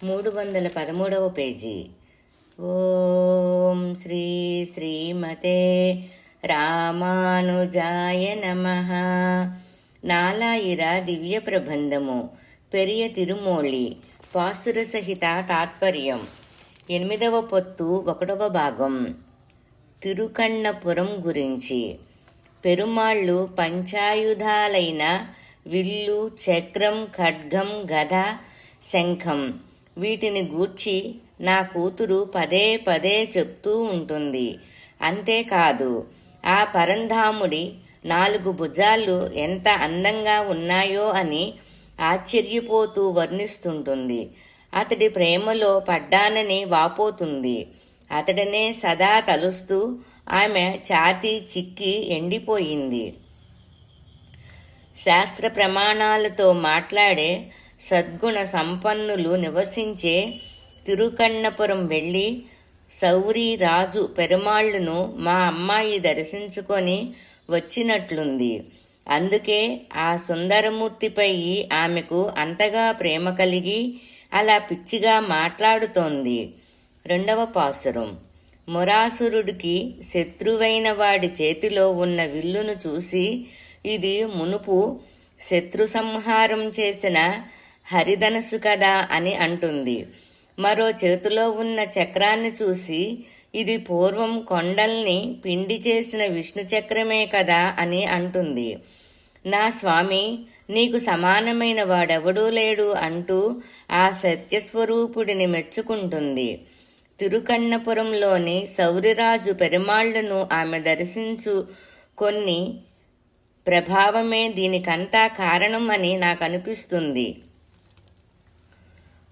313వ page. ఓం శ్రీ శ్రీమతే రామానుజాయ నమః. నాలాయిర దివ్య ప్రబంధము పెరియ తిరుమూళి పాసుర సహిత తాత్పర్యం. 8వ పొత్తు 1వ భాగం. తిరుకన్నపురం గురించి. పెరుమాళ్ళు పంచాయుధాలైన విల్లు, చక్రం, ఖడ్గం, గద, శంఖం వీటిని గూర్చి నా కూతురు పదే పదే చెప్తూ ఉంటుంది. అంతేకాదు, ఆ పరంధాముడి 4 భుజాలు ఎంత అందంగా ఉన్నాయో అని ఆశ్చర్యపోతూ వర్ణిస్తుంటుంది. అతడి ప్రేమలో పడ్డానని వాపోతుంది. అతడనే సదా తలుస్తూ ఆమె ఛాతీ చిక్కి ఎండిపోయింది. శాస్త్ర ప్రమాణాలతో మాట్లాడే సద్గుణ సంపన్నులు నివసించే తిరుకన్నపురం వెళ్ళి సౌరి రాజు పెరుమాళ్లును మా అమ్మాయి దర్శించుకొని వచ్చినట్లుంది. అందుకే ఆ సుందరమూర్తిపై ఆమెకు అంతగా ప్రేమ కలిగి అలా పిచ్చిగా మాట్లాడుతోంది. 2వ పాసురం. మురాసురుడికి శత్రువైన వాడి చేతిలో ఉన్న విల్లును చూసి, ఇది మునుపు శత్రు సంహారం చేసిన హరిధనస్సు కదా అని అంటుంది. మరో చేతిలో ఉన్న చక్రాన్ని చూసి, ఇది పూర్వం కొండల్ని పిండి చేసిన విష్ణు చక్రమే కదా అని అంటుంది. నా స్వామి, నీకు సమానమైన వాడెవడూ లేడు అంటూ ఆ సత్యస్వరూపుడిని మెచ్చుకుంటుంది. తిరుకన్నపురంలోని సౌరిరాజు పెరుమాళ్లను ఆమె దర్శించు కొన్ని ప్రభావమే దీనికంతా కారణం అని నాకనిపిస్తుంది.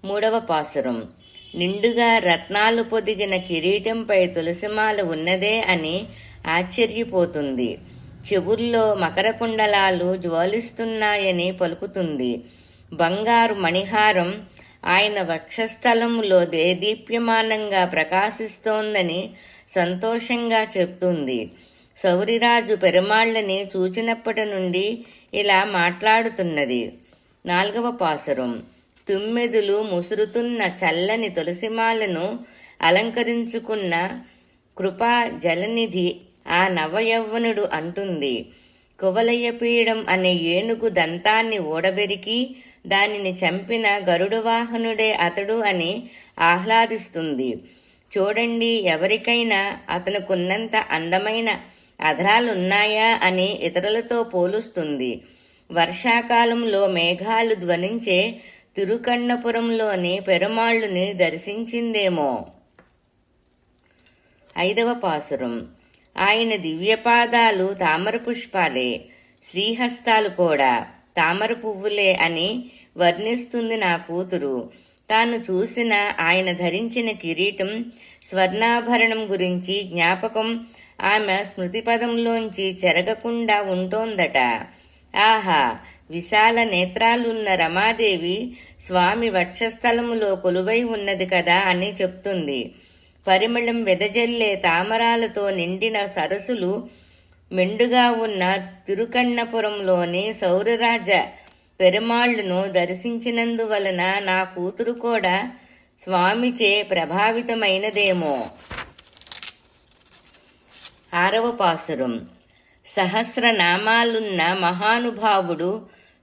3వ పాసురం. నిండుగా రత్నాలు పొదిగిన కిరీటంపై తులసిమాల ఉన్నదే అని ఆశ్చర్యపోతుంది. చెవుల్లో మకర కుండలాలు జ్వలిస్తున్నాయని పలుకుతుంది. బంగారు మణిహారం ఆయన వక్షస్థలములో దేదీప్యమానంగా ప్రకాశిస్తోందని సంతోషంగా చెప్తుంది. సౌరిరాజు పెరుమాళ్లని చూచినప్పటి నుండి ఇలా మాట్లాడుతున్నది. 4వ పాసురం. తుమ్మెదులు ముసురుతున్న చల్లని తులసిమాలను అలంకరించుకున్న కృపా జలనిధి ఆ నవయౌవనుడు అంటుంది. కువలయపీడం అనే ఏనుగు దంతాన్ని ఊడబెరికి దానిని చంపిన గరుడవాహనుడే అతడు అని ఆహ్లాదిస్తుంది. చూడండి, ఎవరికైనా అతనుకున్నంత అందమైన అధరాలున్నాయా అని ఇతరులతో పోలుస్తుంది. వర్షాకాలంలో మేఘాలు ధ్వనించే తిరుకన్నపురంలోని పెరుమాళ్లుని దర్శించిందేమో. 5వ పాసురం. ఆయన దివ్యపాదాలు తామర పుష్పాలే, శ్రీహస్తాలు కూడా తామర పువ్వులే అని వర్ణిస్తుంది నా కూతురు. తాను చూసిన ఆయన ధరించిన కిరీటం, స్వర్ణాభరణం గురించి జ్ఞాపకం ఆమె స్మృతిపదంలోంచి చెరగకుండా ఉంటోందట. ఆహా, విశాల నేత్రాలున్న రమాదేవి స్వామి వక్షస్థలములో కొలువై ఉన్నది కదా అని చెప్తుంది. పరిమళం వెదజల్లే తామరాలతో నిండిన సరస్సులు మెండుగా ఉన్న తిరుకన్నపురంలోని సౌరరాజ పెరుమాళ్లను దర్శించినందువలన నా కూతురు కూడా స్వామిచే ప్రభావితమైనదేమో. 6వ పాసురం. సహస్రనామాలున్న మహానుభావుడు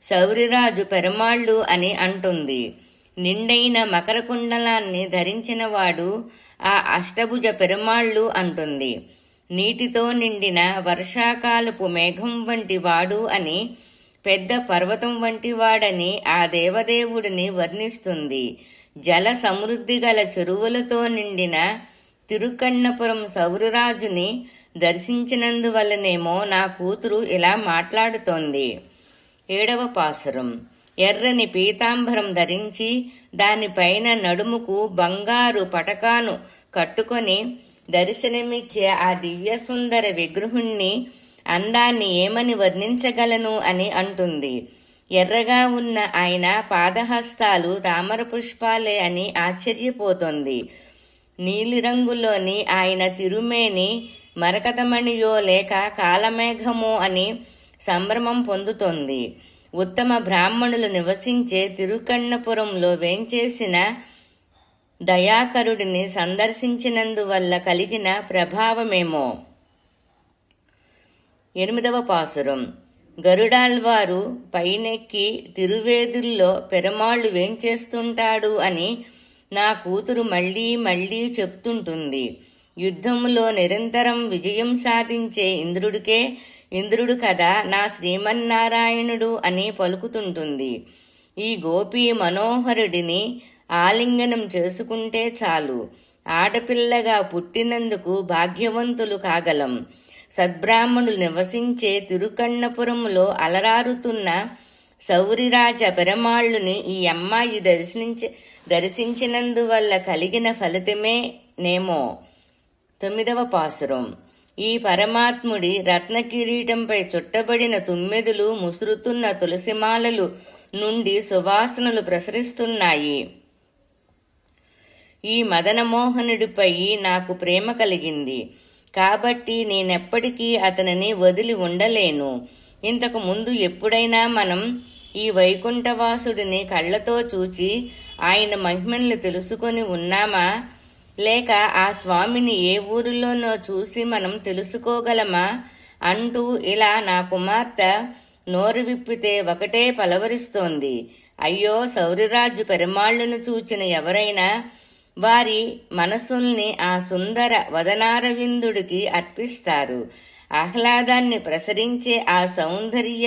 సౌరిరాజు పెరుమాళ్ళు అని అంటుంది. నిండైన మకర కుండలాన్ని ధరించినవాడు ఆ అష్టభుజ పెరుమాళ్ళు అంటుంది. నీటితో నిండిన వర్షాకాలపు మేఘం వంటి వాడు అని, పెద్ద పర్వతం వంటి వాడని ఆ దేవదేవుడిని వర్ణిస్తుంది. జల సమృద్ధి గల చెరువులతో నిండిన తిరుకన్నపురం సౌరరాజుని దర్శించినందువల్లనేమో నా కూతురు ఇలా మాట్లాడుతోంది. 7వ పాసురం. ఎర్రని పీతాంబరం ధరించి దానిపైన నడుముకు బంగారు పటకాను కట్టుకొని దర్శనమిచ్చే ఆ దివ్య సుందర విగ్రహుణ్ణి అందాన్ని ఏమని వర్ణించగలను అని అంటుంది. ఎర్రగా ఉన్న ఆయన పాదహస్తాలు తామర పుష్పాలే అని ఆశ్చర్యపోతోంది. నీలిరంగులోని ఆయన తిరుమేని మరకతమణియో లేక కాలమేఘమో అని సంభ్రమం పొందుతోంది. ఉత్తమ బ్రాహ్మణులు నివసించే తిరుకన్నపురంలో వేంచేసిన దయాకరుడిని సందర్శించినందువల్ల కలిగిన ప్రభావమేమో. 8వ పాసురం. గరుడాళ్వారు పైనెక్కి తిరువేదుల్లో పెరమాళ్ళు వేంచేస్తుంటాడు అని నా కూతురు మళ్లీ మళ్లీ చెప్తుంటుంది. యుద్ధములో నిరంతరం విజయం సాధించే ఇంద్రుడికే ఇంద్రుడు కదా నా శ్రీమన్నారాయణుడు అని పలుకుతుంటుంది. ఈ గోపీ మనోహరుడిని ఆలింగనం చేసుకుంటే చాలు, ఆడపిల్లగా పుట్టినందుకు భాగ్యవంతులు కాగలం. సద్బ్రాహ్మణులు నివసించే తిరుకన్నపురములో అలరారుతున్న సౌరిరాజ పెరమాళ్ళుని ఈ అమ్మాయి దర్శించినందువల్ల కలిగిన ఫలితమే నేమో. 9వ పాసురం. ఈ పరమాత్ముడి రత్నకిరీటంపై చుట్టబడిన తుమ్మెదులు ముసురుతున్న తులసిమాలలు నుండి సువాసనలు ప్రసరిస్తున్నాయి. ఈ మదనమోహనుడిపై నాకు ప్రేమ కలిగింది కాబట్టి నేనెప్పటికీ అతనిని వదిలి ఉండలేను. ఇంతకు ముందు ఎప్పుడైనా మనం ఈ వైకుంఠవాసుడిని కళ్లతో చూచి ఆయన మహిమల్ని తెలుసుకొని ఉన్నామా, లేక ఆ స్వామిని ఏ ఊరిలోనో చూసి మనం తెలుసుకోగలమా అంటూ ఇలా నా కుమార్తె నోరు విప్పితే ఒకటే పలవరిస్తోంది. అయ్యో, సౌరిరాజు పెరమాళ్లను చూచిన ఎవరైనా వారి మనసుల్ని ఆ సుందర వదనారవిందుడికి అర్పిస్తారు. ఆహ్లాదాన్ని ప్రసరించే ఆ సౌందర్య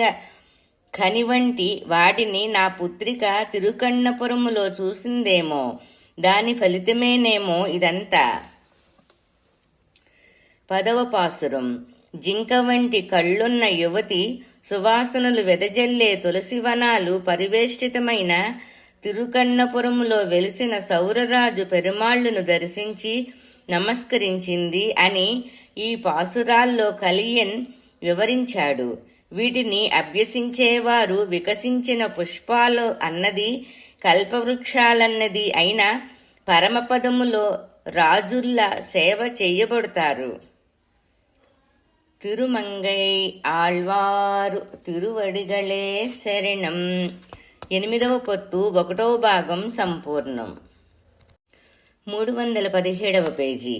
ఖని వంటి వాటిని నా పుత్రిక తిరుకన్నపురములో చూసిందేమో, దాని ఫలితమేనేమో ఇదంతా. 10వ పాసురం. జింక వంటి కళ్ళున్న యువతి సువాసనలు వెదజల్లే తులసివనాలు పరివేష్టితమైన తిరుకన్నపురములో వెలిసిన సౌరరాజు పెరుమాళ్లను దర్శించి నమస్కరించింది అని ఈ పాసురాల్లో కలియన్ వివరించాడు. వీటిని అభ్యసించేవారు వికసించిన పుష్పాలు అన్నది కల్పవృక్షాలన్నది అయిన పరమపదములో రాజుల్లా సేవ చేయబడతారు. తిరుమంగై ఆళ్వారు తిరువడిగళే శరణం. 8వ పొత్తు 1వ భాగం సంపూర్ణం. 317వ పేజీ.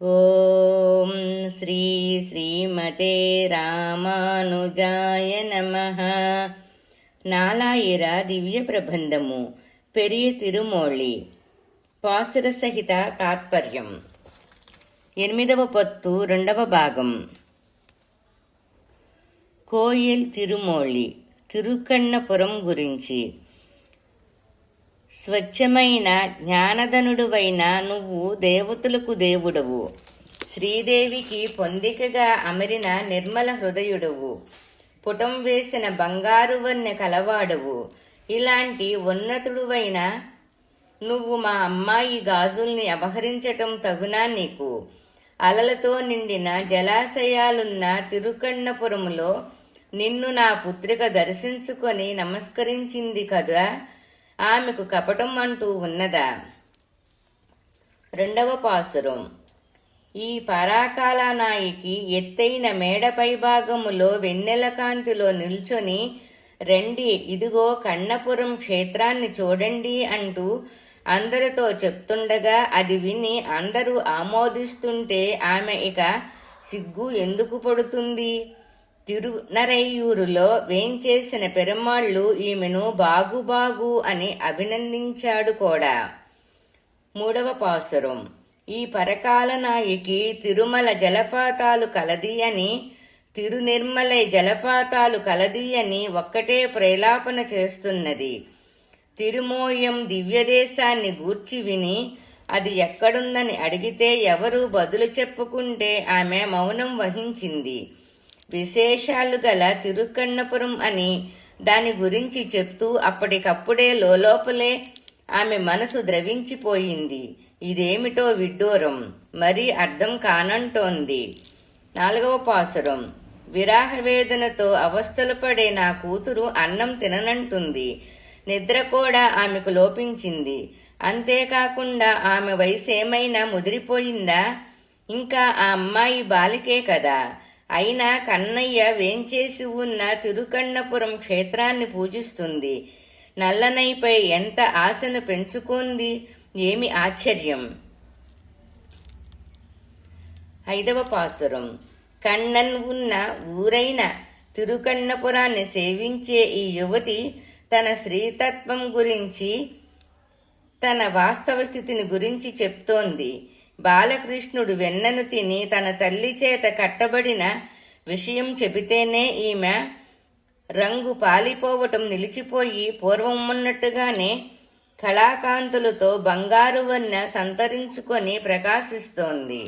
ఓం శ్రీ శ్రీమతే రామానుజాయ నమః. నాలాయిర దివ్య ప్రబంధము పెరియ తిరుమోళి. పాసుర సహిత తాత్పర్యం. 8వ పొత్తు 2వ భాగం. కోయిల్ తిరుమోళి తిరుకన్నపురం గురించి. స్వచ్ఛమైన జ్ఞానధనుడువైన నువ్వు దేవతలకు దేవుడవు, శ్రీదేవికి పొందికగా అమరిన నిర్మల హృదయుడవు, పుటం వేసిన బంగారు వన్నె కలవాడవు. ఇలాంటి ఉన్నతుడువైన నువ్వు మా అమ్మాయి గాజుల్ని అపహరించటం తగునా నీకు? అలలతో నిండిన జలాశయాలున్న తిరుకన్నపురములో నిన్ను నా పుత్రిక దర్శించుకొని నమస్కరించింది కదా, ఆమెకు కపటం అంటూ ఉన్నదా? 2వ పాసురం. ఈ పరాకాల నాయికి ఎత్తైన మేడపై భాగములో వెన్నెల కాంతిలో నిల్చొని రండి, ఇదిగో కన్నపురం క్షేత్రాన్ని చూడండి అంటూ అందరితో చెప్తుండగా అది విని అందరూ ఆమోదిస్తుంటే ఆమె ఇక సిగ్గు ఎందుకు పడుతుంది? తిరునరైయూరులో వేంచేసిన పెరుమాళ్ళు ఈమెను బాగు అని అభినందించాడు కూడా. 3వ పాసురం. ఈ పరకాల నాయకి తిరుమల జలపాతాలు కలది అని, తిరునిర్మలై జలపాతాలు కలది అని ఒక్కటే ప్రేలాపన చేస్తున్నది. తిరుమోయం దివ్యదేశాన్ని గూర్చి విని అది ఎక్కడుందని అడిగితే ఎవరు బదులు చెప్పుకుంటే ఆమె మౌనం వహించింది. విశేషాలు గల తిరుకన్నపురం అని దాని గురించి చెప్తూ అప్పటికప్పుడే లోపలే ఆమె మనసు ద్రవించిపోయింది. ఇదేమిటో విడ్డూరం, మరీ అర్థం కానంటోంది. 4వ పాసురం. విరాహవేదనతో అవస్థలు పడే నా కూతురు అన్నం తిననంటుంది. నిద్ర కూడా ఆమెకు లోపించింది. అంతేకాకుండా ఆమె వయసేమైనా ముదిరిపోయిందా? ఇంకా ఆ అమ్మాయి బాలికే కదా. అయినా కన్నయ్య వేంచేసి ఉన్న తిరుకన్నపురం క్షేత్రాన్ని పూజిస్తుంది. నల్లనైపై ఎంత ఆశను పెంచుకుంది. ఏమి ఆశ్చర్యం. 5వ పాసురం. కണ്ണన్ ఉన్న ఊరైన తిరుకన్నపురాన్ని సేవించే ఈ యువతి తన శ్రీతత్వం గురించి, తన వాస్తవ స్థితిని గురించి చెప్తోంది. బాలకృష్ణుడు వెన్నను తిని తన తల్లి చేత కట్టబడిన విషయం చెబితేనే ఈమె రంగు పాలిపోవటం నిలిచిపోయి పూర్వం ఉన్నట్టుగానే కళాకాంతులతో బంగారు వన్నె సంతరించుకొని ప్రకాశిస్తోంది.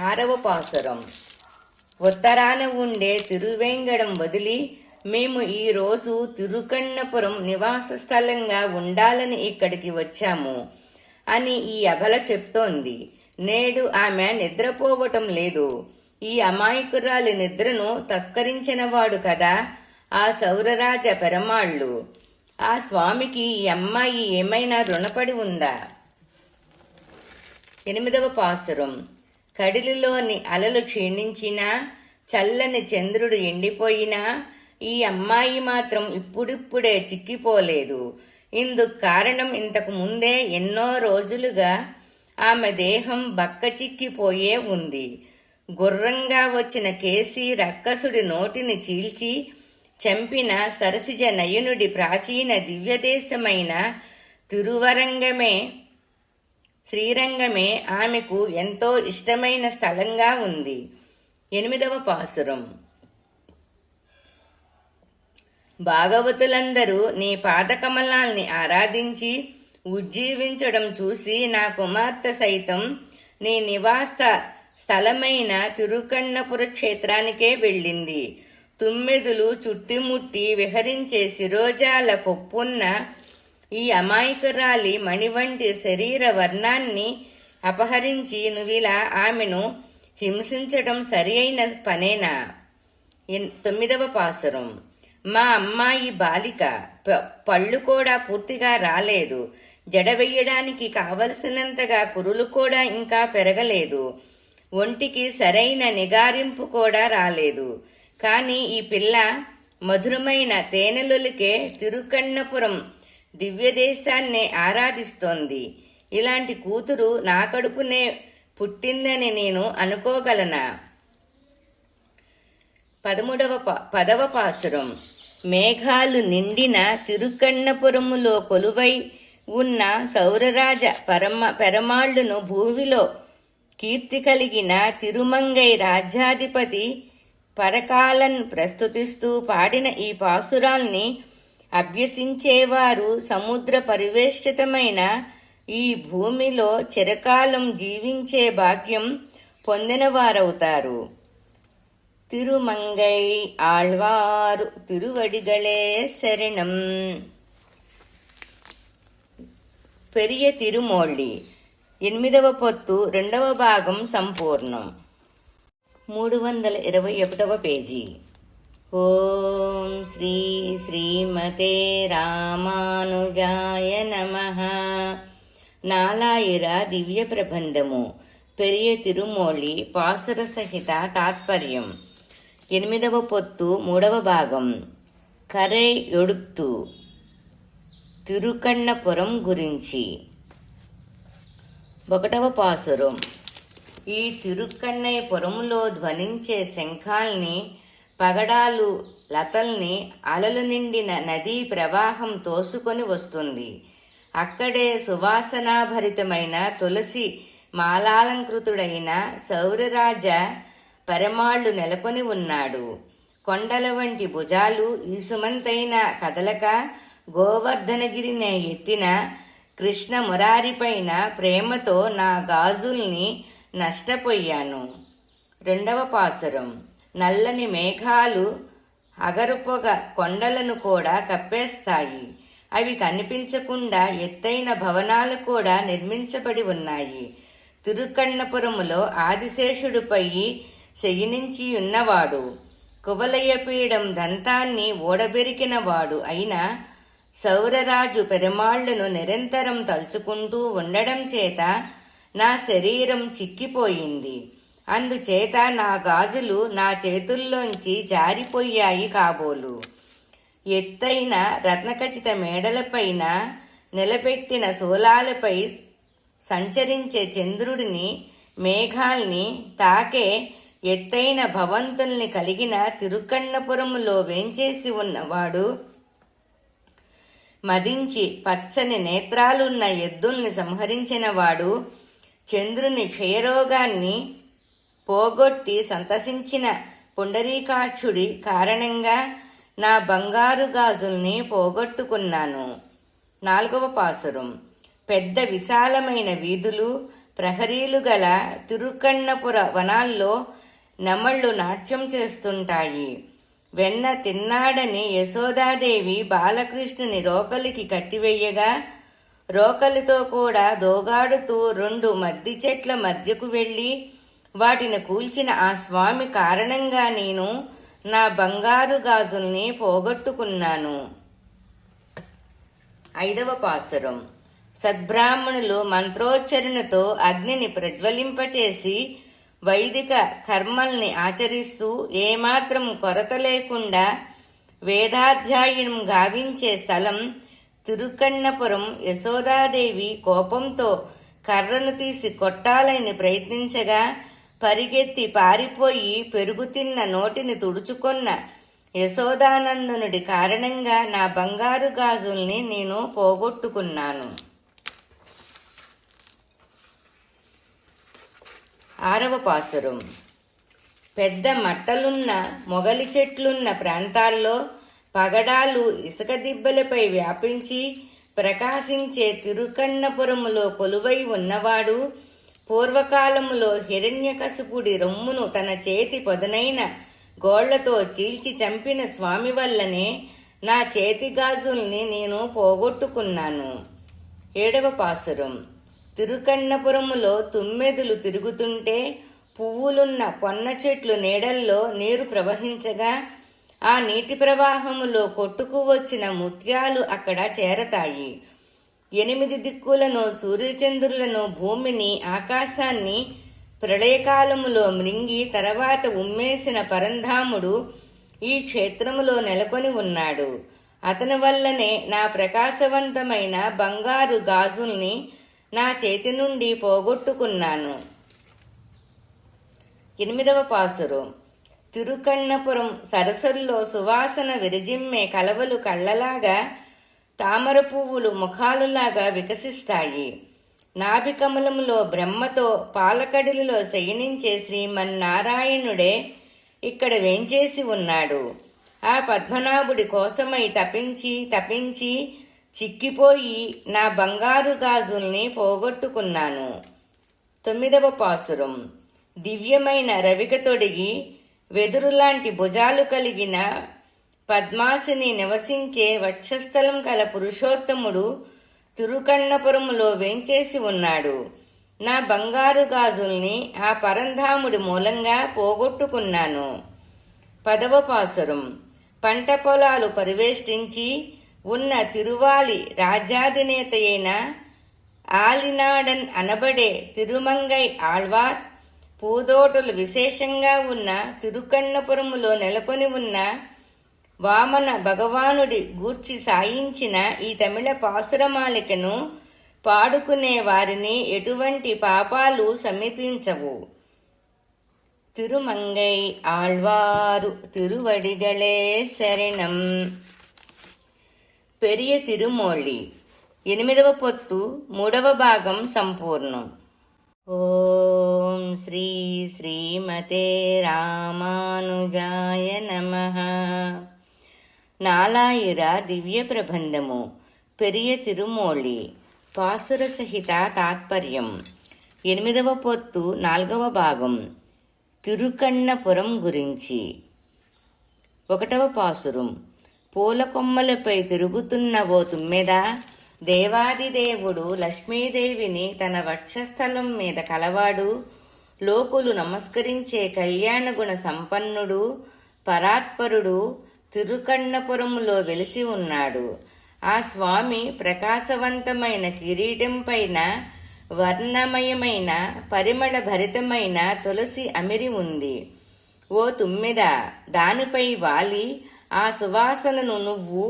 6వ పాసురం. ఉత్తరాన ఉండే తిరువేంగడం వదిలి మేము ఈరోజు తిరుకన్నపురం నివాస స్థలంగా ఉండాలని ఇక్కడికి వచ్చాము అని ఈ అబల చెప్తోంది. నేడు ఆమె నిద్రపోవటం లేదు. ఈ అమాయకురాలి నిద్రను తస్కరించినవాడు కదా ఆ సౌరరాజ పెరమాళ్ళు. ఆ స్వామికి ఈ అమ్మాయి ఏమైనా రుణపడి ఉందా? 8వ పాసురం. కడిలిలోని అలలు క్షీణించినా, చల్లని చంద్రుడు ఎండిపోయినా ఈ అమ్మాయి మాత్రం ఇప్పుడిప్పుడే చిక్కిపోలేదు. ఇందుకు కారణం ఇంతకు ముందే ఎన్నో రోజులుగా ఆమె దేహం బక్క చిక్కిపోయే ఉంది. గుర్రంగా వచ్చిన కేసి రక్కసుడి నోటిని చీల్చి చంపిన సరసిజ నయనుడి ప్రాచీన దివ్యదేశమైన తిరువరంగమే, శ్రీరంగమే ఆమెకు ఎంతో ఇష్టమైన స్థలంగా ఉంది. 8వ పాసురం. భాగవతులందరూ నీ పాదకమలాల్ని ఆరాధించి ఉజ్జీవించడం చూసి నా కుమార్తె సైతం నీ నివాస స్థలమైన తిరుకన్నపుర క్షేత్రానికే వెళ్ళింది. తుమ్మెదులు చుట్టుముట్టి విహరించే శిరోజాల కొప్పున్న ఈ అమాయకురాలి మణివంటి శరీర వర్ణాన్ని అపహరించి నువ్విలా ఆమెను హింసించటం సరి అయిన పనేనా? 9వ పాసురం. మా అమ్మాయి బాలిక పళ్ళు కూడా పూర్తిగా రాలేదు. జడ వెయ్యడానికి కావలసినంతగా కురులు కూడా ఇంకా పెరగలేదు. ఒంటికి సరైన నిగారింపు కూడా రాలేదు. కాని ఈ పిల్ల మధురమైన తేనెలొలికే తిరుకన్నపురం దివ్యదేశాన్నే ఆరాధిస్తోంది. ఇలాంటి కూతురు నా కడుపునే పుట్టిందని నేను అనుకోగలనా? 10వ పాసురం. మేఘాలు నిండిన తిరుకన్నపురములో కొలువై ఉన్న సౌరరాజ పెరమాళ్లును భూమిలో కీర్తి కలిగిన తిరుమంగై రాజ్యాధిపతి పరకాలన్ ప్రస్తుతిస్తూ పాడిన ఈ పాసురాల్ని అభ్యసించేవారు సముద్ర పరివేష్టితమైన ఈ భూమిలో చిరకాలం జీవించే భాగ్యం పొందినవారవుతారు. తిరుమంగై ఆళ్వారు తిరువడిగళే శరణం. పెరియ తిరుమోళ్ళి 8వ పొత్తు 2వ భాగం సంపూర్ణం. 321వ పేజీ. ఓం శ్రీ శ్రీమతే రామానుజాయ నమః. నాలాయిర దివ్య ప్రబంధము. పెరియ తిరుమోళి పాసుర సహిత తాత్పర్యం. 8వ పొత్తు 3వ భాగం. కరై ఎడుత్తు తిరుకన్నపురం గురించి. 1వ పాసురం. ఈ తిరుక్కన్నయపురములో ధ్వనించే శంఖాల్ని, పగడాలు, లతల్ని అలలు నిండిన నదీ ప్రవాహం తోసుకొని వస్తుంది. అక్కడే సువాసనాభరితమైన తులసి మాలాలంకృతుడైన సౌరరాజ పరమాళ్లు నెలకొని ఉన్నాడు. కొండల వంటి భుజాలు ఈసుమంతైన కదలక గోవర్ధనగిరినే ఎత్తిన కృష్ణ మురారిపైన ప్రేమతో నా గాజుల్ని నష్టపోయాను. 2వ పాసురం. నల్లని మేఘాలు అగరుపొగ కొండలను కూడా కప్పేస్తాయి. అవి కనిపించకుండా ఎత్తైన భవనాలు కూడా నిర్మించబడి ఉన్నాయి. తిరుకన్నపురములో ఆదిశేషుడిపై శయనించి ఉన్నవాడు, కువలయపీఠం దంతాన్ని ఓడబెరికినవాడు అయిన సౌరరాజు పెరుమాళ్లను నిరంతరం తలుచుకుంటూ ఉండడం చేత నా శరీరం చిక్కిపోయింది. అందుచేత నా గాజులు నా చేతుల్లోంచి జారిపోయాయి కాబోలు. ఎత్తైన రత్నఖచిత మేడలపైన నిలబెట్టిన శూలాలపై సంచరించే చంద్రుడిని, మేఘాల్ని తాకే ఎత్తైన భవంతుల్ని కలిగిన తిరుకన్నపురములో వేంచేసి ఉన్నవాడు, మదించి పచ్చని నేత్రాలున్న ఎద్దుల్ని సంహరించినవాడు, చంద్రుని క్షయరోగాన్ని పోగొట్టి సంతసించిన పుండరీకాక్షుడి కారణంగా నా బంగారు గాజుల్ని పోగొట్టుకున్నాను. 4వ పాసురం. పెద్ద విశాలమైన వీధులు, ప్రహరీలు గల తిరుకన్నపుర వనాల్లో నెమళ్ళు నాట్యం చేస్తుంటాయి. వెన్న తిన్నాడని యశోదాదేవి బాలకృష్ణుని రోకలికి కట్టివేయగా, రోకలితో కూడా దోగాడుతూ 2 మద్ది చెట్ల మధ్యకు వెళ్ళి వాటిని కూల్చిన ఆ స్వామి కారణంగా నేను నా బంగారు గాజుల్ని పోగొట్టుకున్నాను. 5వ పాసురం. సద్బ్రాహ్మణులు మంత్రోచ్చరణతో అగ్నిని ప్రజ్వలింపచేసి వైదిక కర్మల్ని ఆచరిస్తూ ఏమాత్రం కొరత లేకుండా వేదాధ్యాయనం గావించే స్థలం తిరుకన్నపురం. యశోదాదేవి కోపంతో కర్రను తీసి కొట్టాలని ప్రయత్నించగా పరిగెత్తి పారిపోయి పెరుగు తిన్న నోటిని తుడుచుకొన్న యశోదానందనుడి కారణంగా నా బంగారు గాజుల్ని నేను పోగొట్టుకున్నాను. 6వ పాసురం. పెద్ద మట్టలున్న మొగలి చెట్లున్న ప్రాంతాల్లో పగడాలు ఇసుక దిబ్బలపై వ్యాపించి ప్రకాశించే తిరుకన్నపురములో కొలువై ఉన్నవాడు, పూర్వకాలములో హిరణ్యకశిపుడి రొమ్మును తన చేతి పొదనైన గోళ్లతో చీల్చి చంపిన స్వామి వల్లనే నా చేతి గాజుల్ని నేను పోగొట్టుకున్నాను. 7వ పాసురం. తిరుకన్నపురములో తుమ్మెదులు తిరుగుతుంటే పువ్వులున్న పొన్న చెట్లు నీడల్లో నీరు ప్రవహించగా ఆ నీటి ప్రవాహములో కొట్టుకు వచ్చిన ముత్యాలు అక్కడ చేరతాయి. 8 దిక్కులను, సూర్యచంద్రులను, భూమిని, ఆకాశాన్ని ప్రళయకాలములో మృంగి తర్వాత ఉమ్మేసిన పరంధాముడు ఈ క్షేత్రములో నెలకొని ఉన్నాడు. అతని వల్లనే నా ప్రకాశవంతమైన బంగారు గాజుల్ని నా చేతి నుండి పోగొట్టుకున్నాను. 8వ పాసురం. తిరుకన్నపురం సరస్సుల్లో సువాసన విరజిమ్మే కలవలు కళ్ళలాగా, తామర పువ్వులు ముఖాలులాగా వికసిస్తాయి. నాభికమలములో బ్రహ్మతో పాలకడిలో శయనించే శ్రీమన్నారాయణుడే ఇక్కడ వేంచేసి ఉన్నాడు. ఆ పద్మనాభుడి కోసమై తపించి తపించి చిక్కిపోయి నా బంగారు గాజుల్ని పోగొట్టుకున్నాను. 9వ పాసురం. దివ్యమైన రవిక తొడిగి వెదురులాంటి భుజాలు కలిగిన పద్మాసిని నివసించే వక్షస్థలం కల పురుషోత్తముడు తిరుకన్నపురములో వేంచేసి ఉన్నాడు. నా బంగారు గాజుల్ని ఆ పరంధాముడి మూలంగా పోగొట్టుకున్నాను. 10వ పాసురం. పంట పొలాలు పరివేష్టించి ఉన్న తిరువాలి రాజ్యాధినేత అయిన ఆలినాడన్ అనబడే తిరుమంగై ఆళ్వార్, పూదోటలు విశేషంగా ఉన్న తిరుకన్నపురములో నెలకొని ఉన్న వామన భగవానుడి గూర్చి సాయించిన ఈ తమిళ పాసురమాలికను పాడుకునే వారిని ఎటువంటి పాపాలు సమీపించవు. తిరుమంగై ఆళ్వారు తిరువడిగళే శరణం. పెరియ తిరుమోళి. 8వ పొత్తు 3వ భాగం సంపూర్ణం. ఓం శ్రీ శ్రీమతే రామానుజాయ నమః. నాలాయిర దివ్య ప్రబంధము. పెరియ తిరుమోళి. పాసుర సహిత తాత్పర్యం. 8వ పొత్తు 4వ భాగం. తిరుకన్నపురం గురించి. 1వ పాసురం. పూల కొమ్మలపై తిరుగుతున్న ఓ తుమ్మెద, దేవాదిదేవుడు లక్ష్మీదేవిని తన వక్షస్థలం మీద కలవాడు, లోకులు నమస్కరించే కళ్యాణగుణ సంపన్నుడు, పరాత్పరుడు తిరుకన్నపురములో వెలిసి ఉన్నాడు. ఆ స్వామి ప్రకాశవంతమైన కిరీటం పైన వర్ణమయమైన పరిమళ భరితమైన తులసి అమిరి ఉంది. ఓ తుమ్మెద, దానిపై వాలి ఆ సువాసనను నువ్వు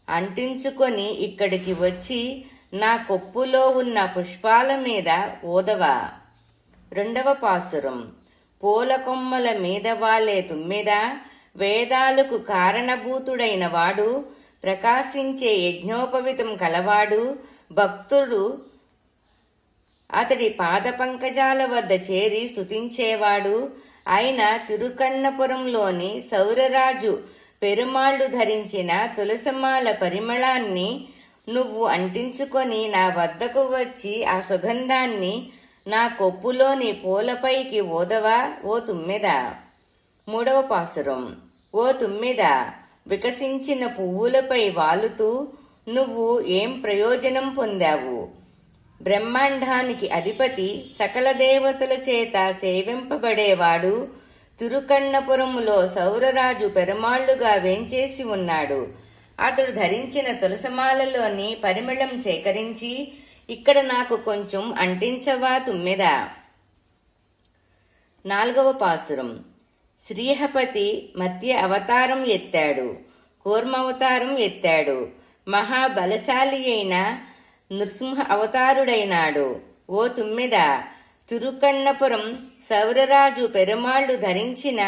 అంటించుకొని ఇక్కడికి వచ్చి నా కొప్పులో ఉన్న పుష్పాల మీద ఓదవా. రెండవ పాసురం. పూల కొమ్మల మీద వాలే తుమ్మెద, వేదాలకు కారణభూతుడైన వాడు, ప్రకాశించే యజ్ఞోపవితం కలవాడు, భక్తుడు అతడి పాద పంకజాల వద్ద చేరి స్తుతించేవాడు అయిన తిరుకన్నపురంలోని సౌరరాజు పెరుమాళ్లు ధరించిన తులసిమాల పరిమళాన్ని నువ్వు అంటించుకొని నా వద్దకు వచ్చి ఆ సుగంధాన్ని నా కొప్పులోని పూలపైకి ఓదవా ఓ తుమ్మెద. మూడవ పాసురం. ఓ తుమ్మెద, వికసించిన పువ్వులపై వాలుతూ నువ్వు ఏం ప్రయోజనం పొందావు? బ్రహ్మాండానికి అధిపతి, సకల దేవతల చేత సేవింపబడేవాడు, తిరుకన్నపురములో సౌరరాజు పెరుమాళ్లుగా వేంచేసి ఉన్నాడు. అతడు ధరించిన తులసమాలలోని పరిమళం సేకరించి ఇక్కడ నాకు కొంచెం అంటించవా తుమ్మెద. నాలుగవ పాసురం. శ్రీహపతి మధ్య అవతారం ఎత్తాడు, కూర్మావతారం ఎత్తాడు, మహాబలశాలి అయిన నృసింహ అవతారుడైనాడు. ఓ తుమ్మెద, తిరుకన్నపురం సౌరరాజు పెరుమాళ్లు ధరించిన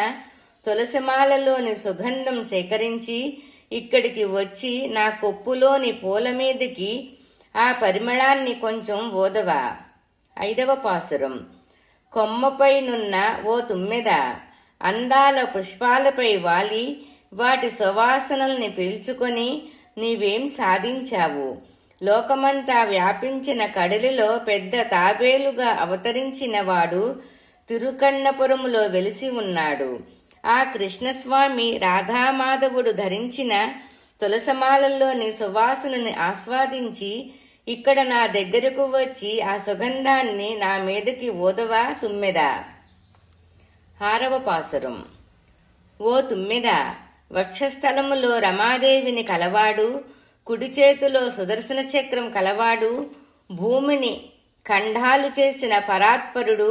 తులసిమాలలోని సుగంధం సేకరించి ఇక్కడికి వచ్చి నా కొప్పులోని పూల మీదకి ఆ పరిమళాన్ని కొంచెం ఓదవా. ఐదవ పాసురం. కొమ్మపైనున్న ఓ తుమ్మెద, అందాల పుష్పాలపై వాలి వాటి సువాసనల్ని పీల్చుకొని నీవేం సాధించావు? లోకమంతా వ్యాపించిన కడలిలో పెద్ద తాబేలుగా అవతరించిన వాడు తిరుకన్నపురములో వెలిసి ఉన్నాడు. ఆ కృష్ణస్వామి రాధామాధవుడు ధరించిన తులసమాలల్లోని సువాసనని ఆస్వాదించి ఇక్కడ నా దగ్గరకు వచ్చి ఆ సుగంధాన్ని నా మీదకి ఓదవా తుమ్మెద. ఆరవ పాసురం. ఓ తుమ్మెద, వక్షస్థలములో రమాదేవిని కలవాడు, కుడి చేతిలో సుదర్శన చక్రం కలవాడు, భూమిని ఖండాలు చేసిన పరాత్పరుడు,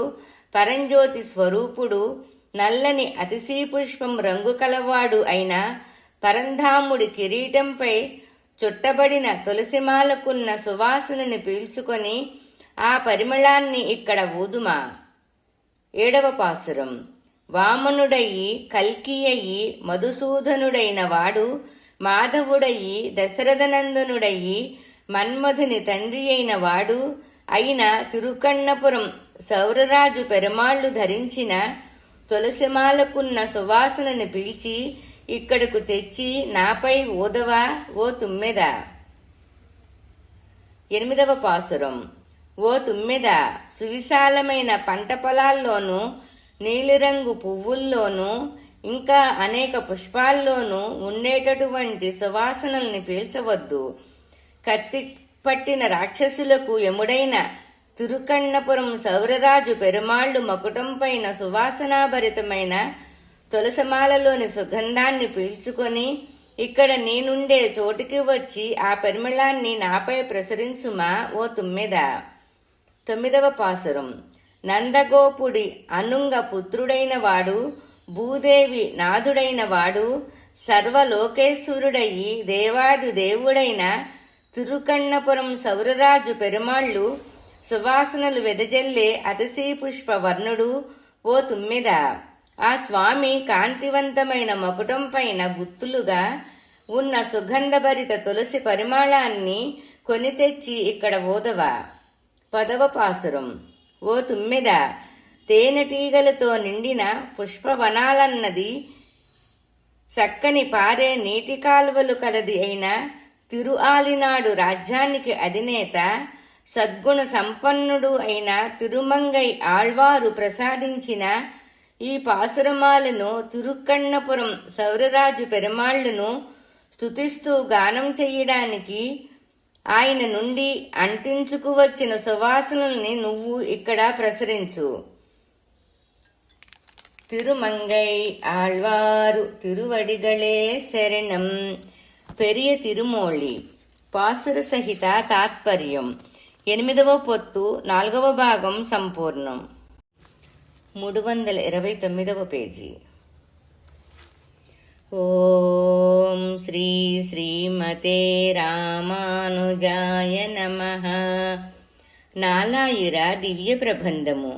పరంజ్యోతి స్వరూపుడు, నల్లని అతిశీ పుష్పం రంగు కలవాడు అయిన పరంధాముడి కిరీటంపై చుట్టబడిన తులసిమాలకున్న సువాసనని పీల్చుకొని ఆ పరిమళాన్ని ఇక్కడ ఊదుమా. ఏడవ పాసురం. వామనుడయి కల్కి అయి మధుసూదనుడైన వాడు, మాధవుడయి దశరథనందనుడయి మన్మధుని తండ్రి అయిన వాడు అయిన తిరుకన్నపురం సౌరరాజు పెరుమాళ్లు ధరించిన తులసిమాలకున్న సువాసనని పీల్చి ఇక్కడకు తెచ్చి నాపై ఊదవా ఓ తుమ్మెద. ఎనిమిదవ పాసురం. ఓ తుమ్మెద, సువిశాలమైన పంట పొలాల్లోనూ, నీలిరంగు పువ్వుల్లోనూ, ఇంకా అనేక పుష్పాల్లోనూ ఉండేటటువంటి సువాసనల్ని పీల్చవద్దు. కత్తి పట్టిన రాక్షసులకు యముడైన తిరుకన్నపురం సౌరరాజు పెరుమాళ్లు మకుటం పైన సువాసనాభరితమైన తులసమాలలోని సుగంధాన్ని పీల్చుకొని ఇక్కడ నేనుండే చోటికి వచ్చి ఆ పరిమళాన్ని నాపై ప్రసరించుమా ఓ తుమ్మెద. తొమ్మిదవ పాసురం. నందగోపుడి అనుంగ పుత్రుడైన వాడు, భూదేవి నాథుడైన వాడు, సర్వలోకేశ్వరుడయి దేవాది దేవుడైన తిరుకన్నపురం సౌరరాజు పెరుమాళ్లు సువాసనలు వెదజల్లే అతిశీ పుష్ప వర్ణుడు ఓ తుమ్మెద. ఆ స్వామి కాంతివంతమైన మకుటం పైన గుత్తులుగా ఉన్న సుగంధభరిత తులసి పరిమళాన్ని కొని తెచ్చి ఇక్కడ ఓదవా. పదవ పాసురం. ఓ తుమ్మెద, తేనెటీగలతో నిండిన పుష్పవనాలన్నది చక్కని పారే నీటి కాలువలు కలది అయిన తిరుఆలినాడు రాజ్యానికి అధినేత, సద్గుణ సంపన్నుడు అయిన తిరుమంగై ఆళ్వారు ప్రసాదించిన ఈ పాసురమాలను తిరుక్కన్నపురం సౌరరాజు పెరుమాళ్లను స్తుతిస్తూ గానం చెయ్యడానికి ఆయన నుండి అంటించుకువచ్చిన సువాసనల్ని నువ్వు ఇక్కడ ప్రసరించు. తిరుమంగై ఆళ్వారు తిరువడిగళే శరణం. పెరియ తిరుమోళి. పాసుర సహిత తాత్పర్యం. 8వ పొత్తు 4వ భాగం సంపూర్ణం. 329వ పేజీ. ఓం శ్రీ శ్రీమతే రామానుజాయ నమః. నాలాయిర దివ్య ప్రబంధము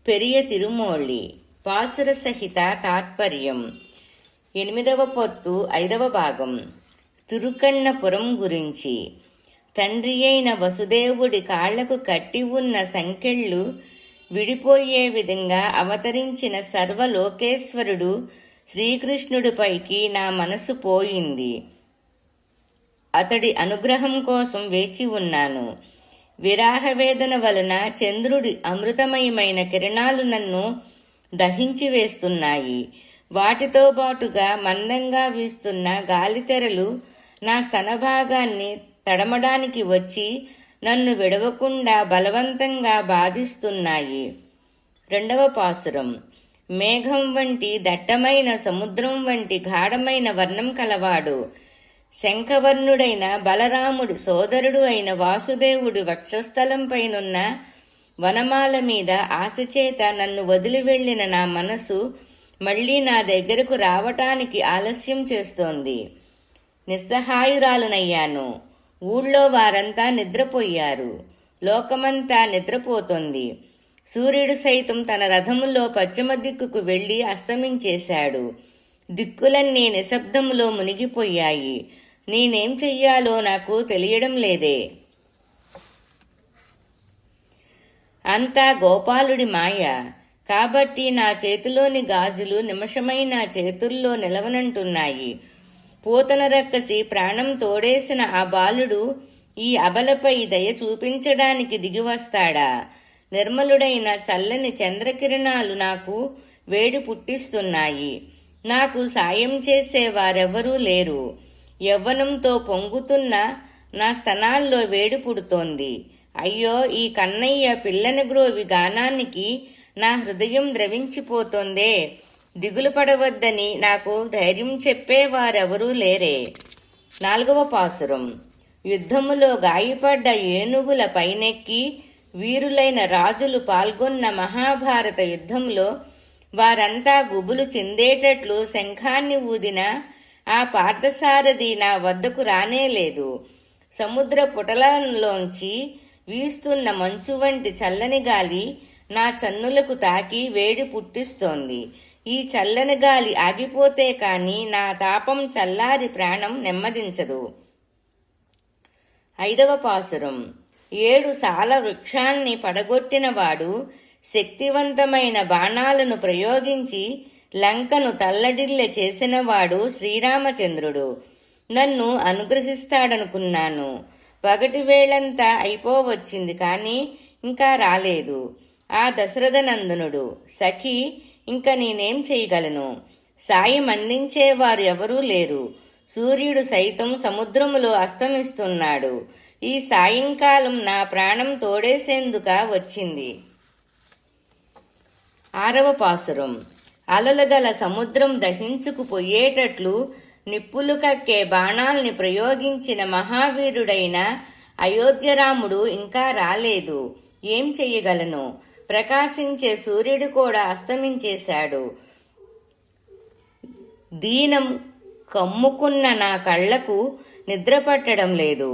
పెరియ తిరుమోళి పాసుర సహిత తాత్పర్యం. 8వ పొత్తు 5వ భాగం. తిరుకన్నపురం గురించి. తండ్రి అయిన వసుదేవుడి కాళ్లకు కట్టి ఉన్న సంకెళ్ళు విడిపోయే విధంగా అవతరించిన సర్వలోకేశ్వరుడు శ్రీకృష్ణుడిపైకి నా మనసు పోయింది. అతడి అనుగ్రహం కోసం వేచి ఉన్నాను. విరాహవేదన వలన చంద్రుడి అమృతమయమైన కిరణాలు నన్ను దహించి వేస్తున్నాయి. వాటితో బాటుగా మందంగా వీస్తున్న గాలితెరలు నా స్తనభాగాన్ని తడమడానికి వచ్చి నన్ను విడవకుండా బలవంతంగా బాధిస్తున్నాయి. 2వ పాసురం. మేఘం వంటి దట్టమైన సముద్రం వంటి గాఢమైన వర్ణం కలవాడు, శంఖవర్ణుడైన బలరాముడి సోదరుడు అయిన వాసుదేవుడి వక్షస్థలంపైనున్న వనమాల మీద ఆశచేత నన్ను వదిలి వెళ్లిన నా మనసు మళ్లీ నా దగ్గరకు రావటానికి ఆలస్యం చేస్తోంది. నిస్సహాయురాలునయ్యాను. ఊళ్ళో వారంతా నిద్రపోయారు. లోకమంతా నిద్రపోతోంది. సూర్యుడు సైతం తన రథములో పశ్చిమ దిక్కుకు వెళ్లి అస్తమించేశాడు. దిక్కులన్నీ నిశ్శబ్దములో మునిగిపోయాయి. నేనేం చెయ్యాలో నాకు తెలియడం లేదే. అంతా గోపాలుడి మాయ. కాబట్టి నా చేతిలోని గాజులు నిమిషమై నా చేతుల్లో నిలవనంటున్నాయి. పూతన రక్కసి ప్రాణం తోడేసిన ఆ బాలుడు ఈ అబలపై దయ చూపించడానికి దిగివస్తాడా? నిర్మలుడైన చల్లని చంద్రకిరణాలు నాకు వేడి పుట్టిస్తున్నాయి. నాకు సాయం చేసేవారెవరూ లేరు. యవ్వనంతో పొంగుతున్న నా స్తనాల్లో వేడి పుడుతోంది. అయ్యో, ఈ కన్నయ్య పిల్లని గ్రోవి గానానికి నా హృదయం ద్రవించిపోతోందే. దిగులు పడవద్దని నాకు ధైర్యం చెప్పేవారెవరూ లేరే. 4వ పాసురం. యుద్ధములో గాయపడ్డ ఏనుగుల పైనెక్కి వీరులైన రాజులు పాల్గొన్న మహాభారత యుద్ధంలో వారంతా గుబులు చెందేటట్లు శంఖాన్ని ఊదిన ఆ పార్థసారథి నా వద్దకు రానేలేదు. సముద్ర పుటలంలోంచి వీస్తున్న మంచు వంటి చల్లని గాలి నా చన్నులకు తాకి వేడి పుట్టిస్తోంది. ఈ చల్లని గాలి ఆగిపోతే కాని నా తాపం చల్లారి ప్రాణం నెమ్మదించదు. 5వ పాసురం. 7 సాల వృక్షాల్ని పడగొట్టినవాడు, శక్తివంతమైన బాణాలను ప్రయోగించి లంకను తల్లడిల్లె చేసినవాడు శ్రీరామచంద్రుడు. నన్ను అనుగ్రహిస్తాడనుకున్నాను. పగటి వేళంతా అయిపోవచ్చింది, కానీ ఇంకా రాలేదు. ఆ దశరథనందనుడు సఖి, ఇంక నేనేం చేయగలను? సాయం అందించేవారు ఎవరూ లేరు. సూర్యుడు సైతం సముద్రములో అస్తమిస్తున్నాడు. ఈ సాయంకాలం నా ప్రాణం తోడేసేందుక వచ్చింది. 6వ పాసురం. అలలుగల సముద్రం దహించుకుపోయేటట్లు నిప్పులు కక్కే బాణాల్ని ప్రయోగించిన మహావీరుడైన అయోధ్యరాముడు ఇంకా రాలేదు. ఏం చెయ్యగలను? ప్రకాశించే సూర్యుడు కూడా అస్తమించేశాడు. దీనం కమ్ముకున్న నా కళ్లకు నిద్ర పట్టడం లేదు.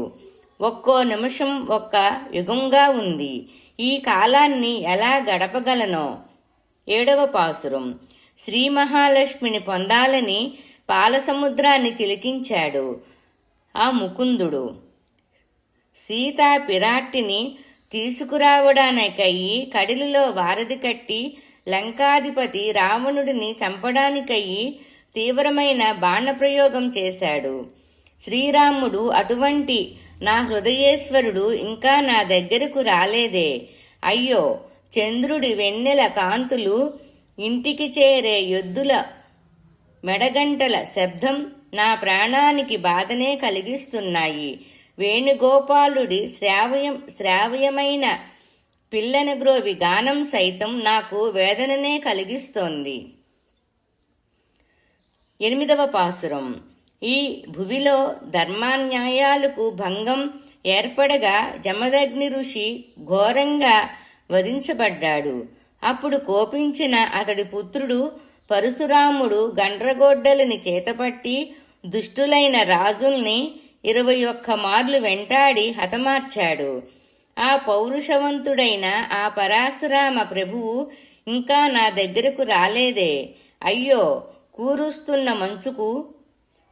ఒక్కో నిమిషం ఒక్క యుగంగా ఉంది. ఈ కాలాన్ని ఎలా గడపగలనో. 7వ పాసురం. శ్రీ మహాలక్ష్మిని పొందాలని పాలసముద్రాన్ని చిలికించాడు ఆ ముకుందుడు. సీతా పిరాట్టిని తీసుకురావడానికయ్యి కడిలిలో వారధి కట్టి లంకాధిపతి రావణుడిని చంపడానికయ్యి తీవ్రమైన బాణప్రయోగం చేశాడు. శ్రీరాముడు అటువంటి నా హృదయేశ్వరుడు ఇంకా నా దగ్గరకు రాలేదే. అయ్యో, చంద్రుడి వెన్నెల కాంతులు, ఇంటికి చేరే ఎద్దుల మెడగంటల శబ్దం నా ప్రాణానికి బాధనే కలిగిస్తున్నాయి. వేణుగోపాలుడి శ్రావ్యమైన పిల్లని గ్రోవి గానం సైతం నాకు వేదననే కలిగిస్తోంది. 8వ పాసురం. ఈ భువిలో ధర్మాన్యాయాలకు భంగం ఏర్పడగా జమదగ్ని ఋషి ఘోరంగా వధించబడ్డాడు. అప్పుడు కోపించిన అతడి పుత్రుడు పరశురాముడు గండ్రగొడ్డలిని చేతపట్టి దుష్టులైన రాజుల్ని 21 మార్లు వెంటాడి హతమార్చాడు. ఆ పౌరుషవంతుడైన ఆ పరశురామ ప్రభువు ఇంకా నా దగ్గరకు రాలేదే. అయ్యో,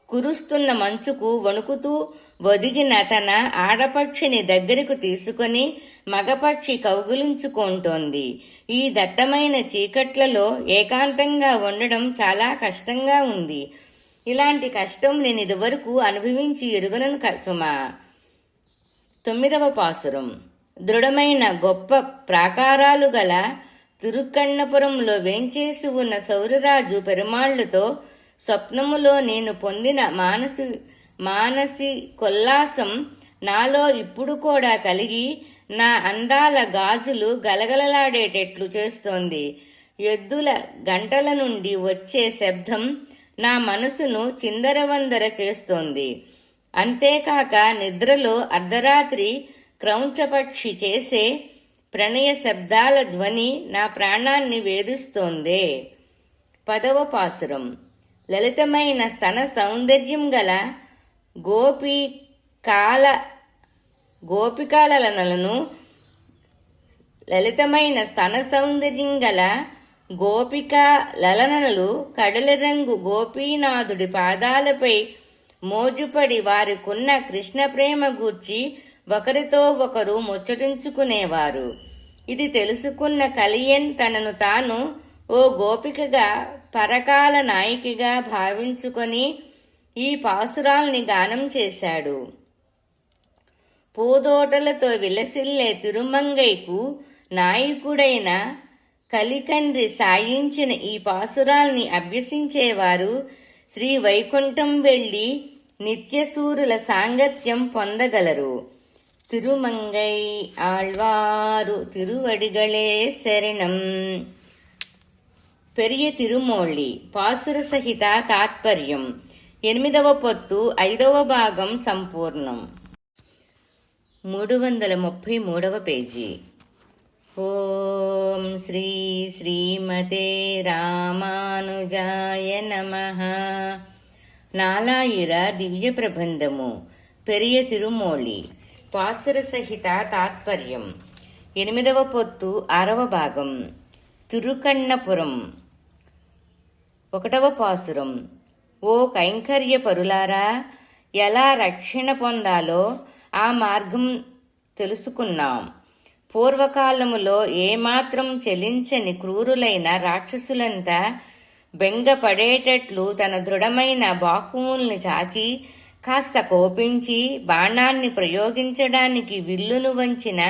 కురుస్తున్న మంచుకు వణుకుతూ ఒదిగిన తన ఆడపక్షిని దగ్గరకు తీసుకుని మగపక్షి కౌగిలించుకుంటోంది. ఈ దట్టమైన చీకట్లలో ఏకాంతంగా ఉండడం చాలా కష్టంగా ఉంది. ఇలాంటి కష్టం నేను ఇదివరకు అనుభవించి ఎరుగనను సుమా. 9వ పాసురం. దృఢమైన గొప్ప ప్రాకారాలు గల తిరుక్కన్నపురంలో వేంచేసి ఉన్న సౌరరాజు పెరుమాళ్లతో స్వప్నములో నేను పొందిన మానసి కొల్లాసం నాలో ఇప్పుడు కూడా కలిగి నా అందాల గాజులు గలగలలాడేటట్లు చేస్తోంది. ఎద్దుల గంటల నుండి వచ్చే శబ్దం నా మనసును చిందరవందర చేస్తోంది. అంతేకాక నిద్రలో అర్ధరాత్రి క్రౌంచపక్షి చేసే ప్రణయ శబ్దాల ధ్వని నా ప్రాణాన్ని వేధిస్తోందే. 10వ పాసురం. లలితమైన స్తన సౌందర్యం గల లలితమైన స్తన సౌందర్యం గల గోపికా లలనలు కడలి రంగు గోపీనాథుడి పాదాలపై మోజుపడి వారికున్న కృష్ణ ప్రేమ గూర్చి ఒకరితో ఒకరు ముచ్చటించుకునేవారు. ఇది తెలుసుకున్న కలియన్ తనను తాను ఓ గోపికగా పరకాల నాయికగా భావించుకొని ఈ పాసురాల్ని గానం చేశాడు. పూదోటలతో విలసిల్లే తిరుమంగైకు నాయకుడైన కలికండ్రి సాయించిన ఈ పాసురాల్ని అభ్యసించేవారు శ్రీ వైకుంఠం వెళ్లి నిత్యసూరుల సాంగత్యం పొందగలరు. తిరుమంగై ఆళ్వారు తిరువడిగళే శరణం. పెరియ తిరుమోళి పాసుర సహిత తాత్పర్యం. 8వ పొత్తు 5వ భాగం సంపూర్ణం. 333వ పేజీ. ఓం శ్రీ శ్రీమతే రామానుజాయ నమః. నాలాయిర దివ్య ప్రబంధము. పెరియ తిరుమోళి పాసుర సహిత తాత్పర్యం. 8వ పొత్తు 6వ భాగం. తిరుకన్నపురం. 1వ పాసురం. ఓ కైంకర్య పరులారా, ఎలా రక్షణ పొందాలో ఆ మార్గం తెలుసుకున్నాం. పూర్వకాలములో ఏమాత్రం చెలించని క్రూరులైన రాక్షసులంతా బెంగపడేటట్లు తన దృఢమైన బాహువుల్ని చాచి కాస్త కోపించి బాణాన్ని ప్రయోగించడానికి విల్లును వంచిన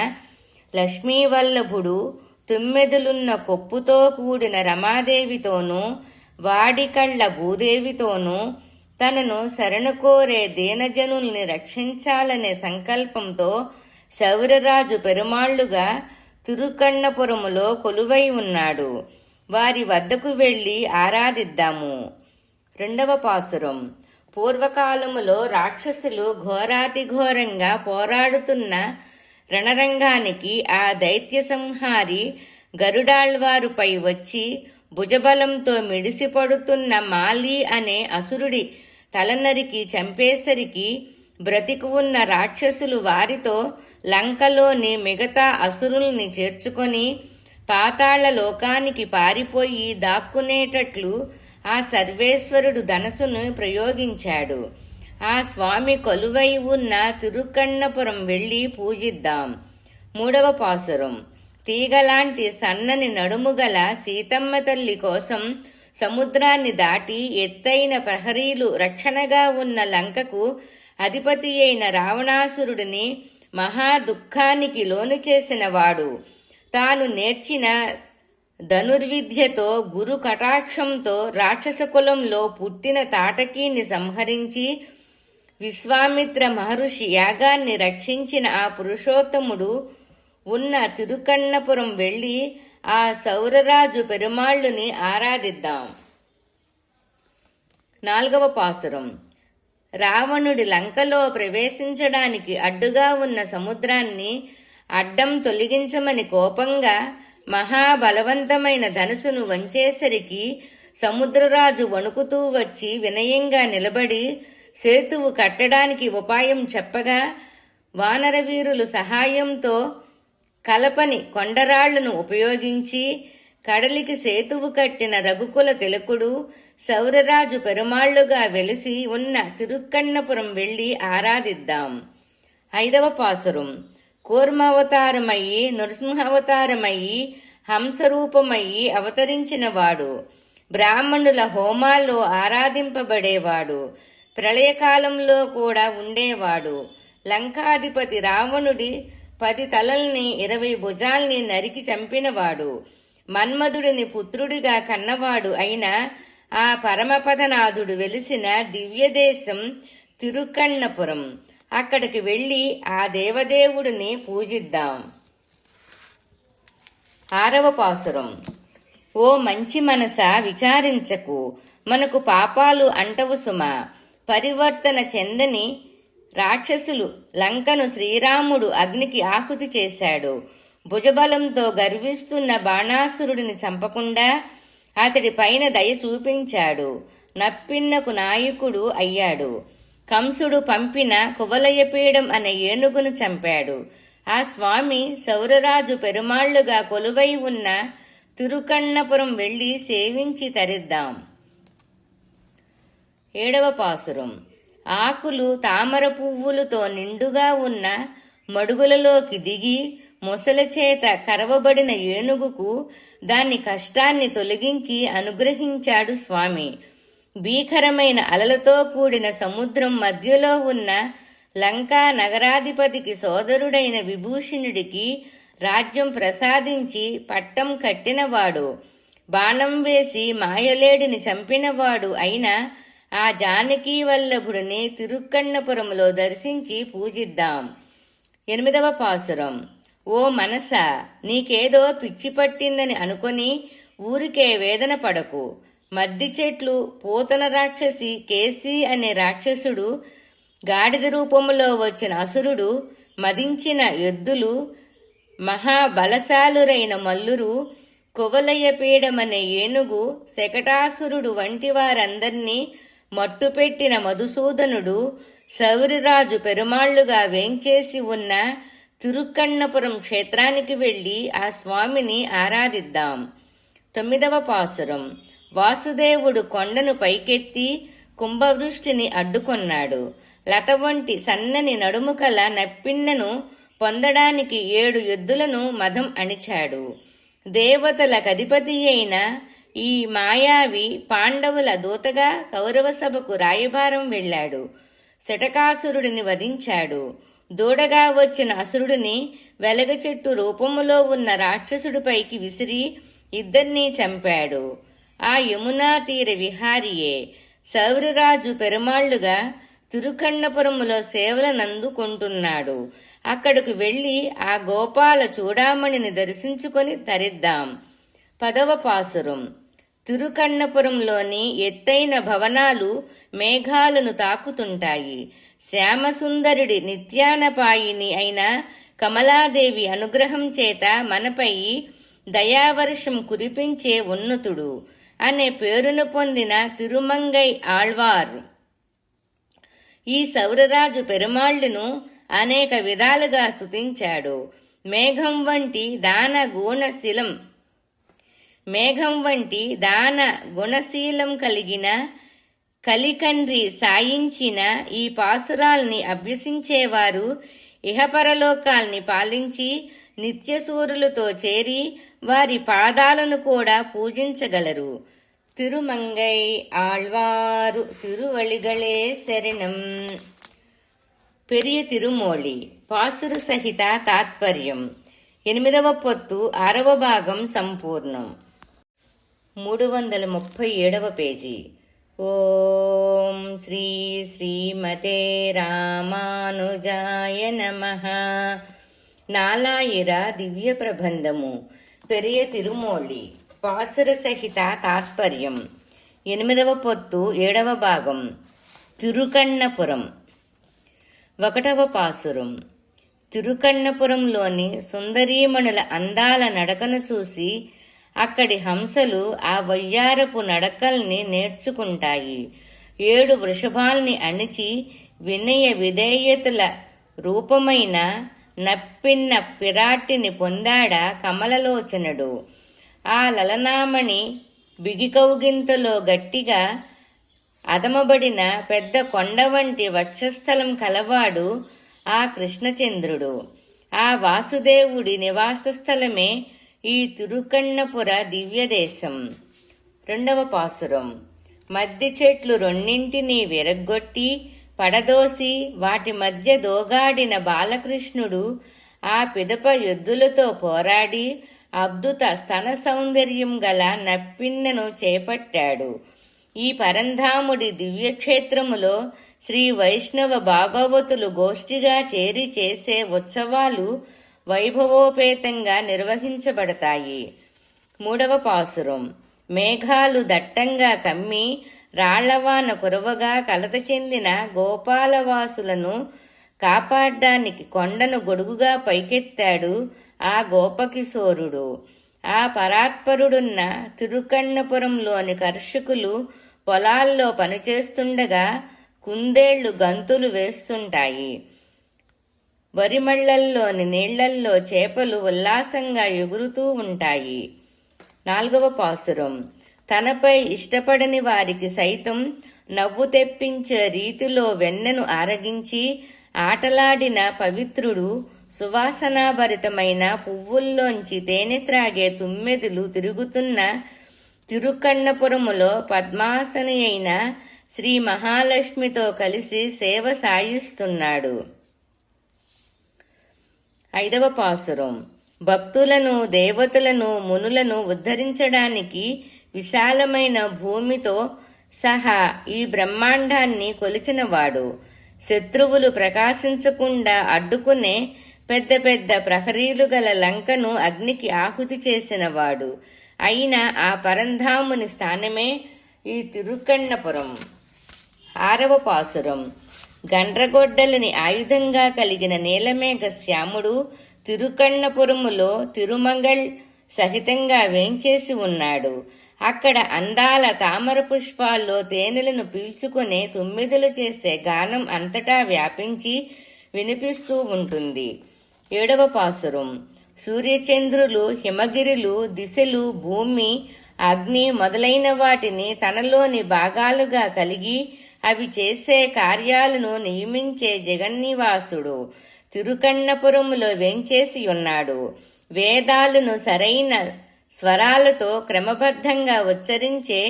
లక్ష్మీవల్లభుడు తుమ్మెదులున్న కొప్పుతో కూడిన రమాదేవితోనూ వాడికళ్ల భూదేవితోనూ తనను శరణు కోరే దీనజనుల్ని రక్షించాలనే సంకల్పంతో శౌరరాజు పెరుమాళ్లుగా తిరుకన్నపురములో కొలువై ఉన్నాడు. వారి వద్దకు వెళ్లి ఆరాధిద్దాము. 2వ పాసురం. పూర్వకాలములో రాక్షసులు ఘోరాతిఘోరంగా పోరాడుతున్న రణరంగానికి ఆ దైత్య సంహారి గరుడాళ్వారుపై వచ్చి భుజబలంతో మిడిసిపడుతున్న మాలి అనే అసురుడి తలనరికి చంపేసరికి బ్రతికి ఉన్న రాక్షసులు వారితో లంకలోని మిగతా అసురుల్ని చేర్చుకొని పాతాళ లోకానికి పారిపోయి దాక్కునేటట్లు ఆ సర్వేశ్వరుడు ధనసును ప్రయోగించాడు. ఆ స్వామి కొలువై ఉన్న తిరుకన్నపురం వెళ్లి పూజిద్దాం. 3వ పాసురం. తీగలాంటి సన్నని నడుముగల సీతమ్మ తల్లి కోసం సముద్రాన్ని దాటి ఎత్తైన ప్రహరీలు రక్షణగా ఉన్న లంకకు అధిపతి అయిన రావణాసురుడిని మహా దుఃఖానికి లోను చేసిన వాడు తాను నేర్చిన ధనుర్విద్యతో గురు కటాక్షంతో రాక్షస కులంలో పుట్టిన తాటకీని సంహరించి విశ్వామిత్ర మహర్షి యాగాన్ని రక్షించిన ఆ పురుషోత్తముడు ఉన్న తిరుకన్నపురం వెళ్లి ఆ సౌరరాజు పెరుమాళ్లుని ఆరాధిద్దాం. 4వ పాసురం. రావణుడి లంకలో ప్రవేశించడానికి అడ్డుగా ఉన్న సముద్రాన్ని అడ్డం తొలగించమని కోపంగా మహాబలవంతమైన ధనుసును వంచేసరికి సముద్రరాజు వణుకుతూ వచ్చి వినయంగా నిలబడి సేతువు కట్టడానికి ఉపాయం చెప్పగా వానరవీరులు సహాయంతో కలపని కొండరాళ్లను ఉపయోగించి కడలికి సేతువు కట్టిన రఘుకుల తిలకుడు సౌరరాజు పెరుమాళ్లుగా వెలిసి ఉన్న తిరుక్కన్నపురం వెళ్లి ఆరాధిద్దాం. 5వ పాసురం. కూర్మావతారమయ్యి నృసింహావతారమయ్యి హంసరూపమయ్యి అవతరించినవాడు, బ్రాహ్మణుల హోమాల్లో ఆరాధింపబడేవాడు, ప్రళయకాలంలో కూడా ఉండేవాడు, లంకాధిపతి రావణుడి 10 తలల్ని 20 భుజాల్ని నరికి చంపినవాడు, మన్మధుడిని పుత్రుడిగా కన్నవాడు అయిన ఆ పరమపదనాథుడు వెలిసిన దివ్యదేశం తిరుక్కన్నపురం. అక్కడికి వెళ్ళి ఆ దేవదేవుడిని పూజిద్దాం. 6వ పాసురం. ఓ మంచి మనసా విచారించకు, మనకు పాపాలు అంటవు సుమా. పరివర్తన చెందని రాక్షసులు లంకను శ్రీరాముడు అగ్నికి ఆహుతి చేశాడు. భుజబలంతో గర్విస్తున్న బాణాసురుడిని చంపకుండా అతడి పైన దయ చూపించాడు. నప్పిన్నకు నాయకుడు అయ్యాడు. కంసుడు పంపిన కువలయపీడం అనే ఏనుగును చంపాడు. ఆ స్వామి సౌరరాజు పెరుమాళ్లుగా కొలువై ఉన్న తిరుక్కన్నపురం వెళ్లి సేవించి తరిద్దాం. 7వ పాసురం. ఆకులు తామర పువ్వులతో నిండుగా ఉన్న మడుగులలోకి దిగి మొసల చేత కరవబడిన ఏనుగుకు దాని కష్టాన్ని తొలగించి అనుగ్రహించాడు స్వామి. భీకరమైన అలలతో కూడిన సముద్రం మధ్యలో ఉన్న లంకా నగరాధిపతికి సోదరుడైన విభూషణుడికి రాజ్యం ప్రసాదించి పట్టం కట్టినవాడు, బాణం వేసి మాయలేడిని చంపినవాడు అయిన ఆ జానకీ వల్లభుడిని తిరుక్కన్నపురంలో దర్శించి పూజిద్దాం. 8వ పాసురం. ఓ మనసా, నీకేదో పిచ్చి పట్టిందని అనుకొని ఊరికే వేదన పడకు. మద్ది చెట్లు, పూతన రాక్షసి, కేసి అనే రాక్షసుడు, గాడిద రూపములో వచ్చిన అసురుడు, మదించిన ఎద్దులు, మహాబలశాలురైన మల్లురు, కువలయపీడమనే ఏనుగు, శకటాసురుడు వంటి వారందర్నీ మట్టుపెట్టిన మధుసూదనుడు, సౌరిరాజు పెరుమాళ్లుగా వేంచేసి ఉన్న తిరుక్కన్నపురం క్షేత్రానికి వెళ్లి ఆ స్వామిని ఆరాధిద్దాం. 9వ పాసురం. వాసుదేవుడు కొండను పైకెత్తి కుంభవృష్టిని అడ్డుకొన్నాడు. లత వంటి సన్నని నడుము కల నప్పిన్నను పొందడానికి 7 ఎద్దులను మదం అణిచాడు. దేవతల కధిపతి అయిన ఈ మాయావి పాండవుల దూతగా కౌరవ సభకు రాయబారం వెళ్లాడు. శటకాసురుడిని వధించాడు. దూడగా వచ్చిన అసురుడిని వెలగ చెట్టు రూపములో ఉన్న రాక్షసుడిపైకి విసిరి ఇద్దరినీ చంపాడు. ఆ యమునా తీర విహారియే సౌరరాజు పెరుమాళ్లుగా తిరుక్కన్నపురములో సేవలనందుకుంటున్నాడు. అక్కడకు వెళ్లి ఆ గోపాల చూడామణిని దర్శించుకొని తరిద్దాం. 10వ పాసురం. తిరుక్కన్నపురంలోని ఎత్తైన భవనాలు మేఘాలను తాకుతుంటాయి. శ్యామసుందరుడి నిత్యానపాయిని అయిన కమలాదేవి అనుగ్రహం చేత మనపై దయావర్షం కురిపించే ఉన్నతుడు అనే పేరును పొందిన తిరుమంగై ఆళ్వార్ ఈ సౌరరాజు పెరుమాళ్లును అనేక విధాలుగా స్తుతించాడు. మేఘం వంటి దాన గుణశీలం కలిగిన కలికండ్రి సాయించిన ఈ పాసురాల్ని అభ్యసించేవారు ఇహపరలోకాల్ని పాలించి నిత్యసూరులతో చేరి వారి పాదాలను కూడా పూజించగలరు. తిరుమంగై ఆళ్వారు తిరువళిగళే శరణం. పెరియ తిరుమోళి పాసురు సహిత తాత్పర్యం. 8వ పొత్తు 6వ భాగం సంపూర్ణం. 337వ పేజీ. ఓం శ్రీ శ్రీమతే రామానుజాయ నమః. నాలాయిర దివ్య ప్రబంధము. పెరియ తిరుమోళి పాసుర సహిత తాత్పర్యం. 8వ పొత్తు 7వ భాగం. తిరుక్కన్నపురం. 1వ పాసురం. తిరుక్కన్నపురంలోని సుందరీమణుల అందాల నడకను చూసి అక్కడి హంసలు ఆ వయ్యారపు నడకల్ని నేర్చుకుంటాయి. 7 వృషభాల్ని అణిచి వినయ విధేయతల రూపమైన నప్పిన్న పిరాటిని పొందాడా కమలలోచనుడు. ఆ లలనామణి బిగికౌగింతలో గట్టిగా అదమబడిన పెద్ద కొండ వంటి వక్షస్థలం కలవాడు ఆ కృష్ణచంద్రుడు. ఆ వాసుదేవుడి నివాస స్థలమే ఈ తిరుకన్నపుర దివ్యదేశం. 2వ పాసురం. మద్ది చెట్లు రెండింటినీ విరగ్గొట్టి పడదోసి వాటి మధ్య దోగాడిన బాలకృష్ణుడు ఆ పిదప ఎద్దులతో పోరాడి అద్భుత స్తన సౌందర్యం గల నప్పిన్నను చేపట్టాడు. ఈ పరంధాముడి దివ్యక్షేత్రములో శ్రీ వైష్ణవ భాగవతులు గోష్ఠిగా చేరి చేసే ఉత్సవాలు వైభవోపేతంగా నిర్వహించబడతాయి. 3వ పాసురం. మేఘాలు దట్టంగా కమ్మి రాళ్లవాన కురవగా కలత చెందిన గోపాలవాసులను కాపాడ్డానికి కొండను గొడుగుగా పైకెత్తాడు ఆ గోపకిశోరుడు. ఆ పరాత్పరుడున్న తిరుకన్నపురంలోని కర్షకులు పొలాల్లో పనిచేస్తుండగా కుందేళ్లు గంతులు వేస్తుంటాయి. వరిమళ్లల్లోని నీళ్లల్లో చేపలు ఉల్లాసంగా ఎగురుతూ ఉంటాయి. 4వ పాసురం. తనపై ఇష్టపడని వారికి సైతం నవ్వు తెప్పించే రీతిలో వెన్నెను ఆరగించి ఆటలాడిన పవిత్రుడు, సువాసనాభరితమైన పువ్వుల్లోంచి తేనె త్రాగే తుమ్మెదులు తిరుగుతున్న తిరుకన్నపురములో పద్మాసని అయిన శ్రీ మహాలక్ష్మితో కలిసి సేవ సాయిస్తున్నాడు. 5వ పాసురం. భక్తులను, దేవతలను, మునులను ఉద్ధరించడానికి విశాలమైన భూమితో సహా ఈ బ్రహ్మాండాన్ని కొలిచినవాడు. శత్రువులు ప్రకాశించకుండా అడ్డుకునే పెద్ద పెద్ద ప్రహరీలు గల లంకను అగ్నికి ఆహుతి చేసినవాడు అయిన ఆ పరంధాముని స్థానమే ఈ తిరుకన్నపురం. 6వ పాసురం. గండ్రగొడ్డలిని ఆయుధంగా కలిగిన నీలమేఘ శ్యాముడు తిరుకన్నపురములో తిరుమంగళ్ సహితంగా వేంచేసి ఉన్నాడు. అక్కడ అందాల తామర పుష్పాల్లో తేనెలను పీల్చుకునే తుమ్మిదలు చేసే గానం అంతటా వ్యాపించి వినిపిస్తూ ఉంటుంది. 7వ పాసురం. సూర్యచంద్రులు, హిమగిరులు, దిశలు, భూమి, అగ్ని మొదలైన వాటిని తనలోని భాగాలుగా కలిగి అవి చేసే కార్యాలను నియమించే జగన్నివాసుడు తిరుకన్నపురములో వేంచేసి ఉన్నాడు. వేదాలను సరైన స్వరాలతో క్రమబద్ధంగా ఉచ్చరించే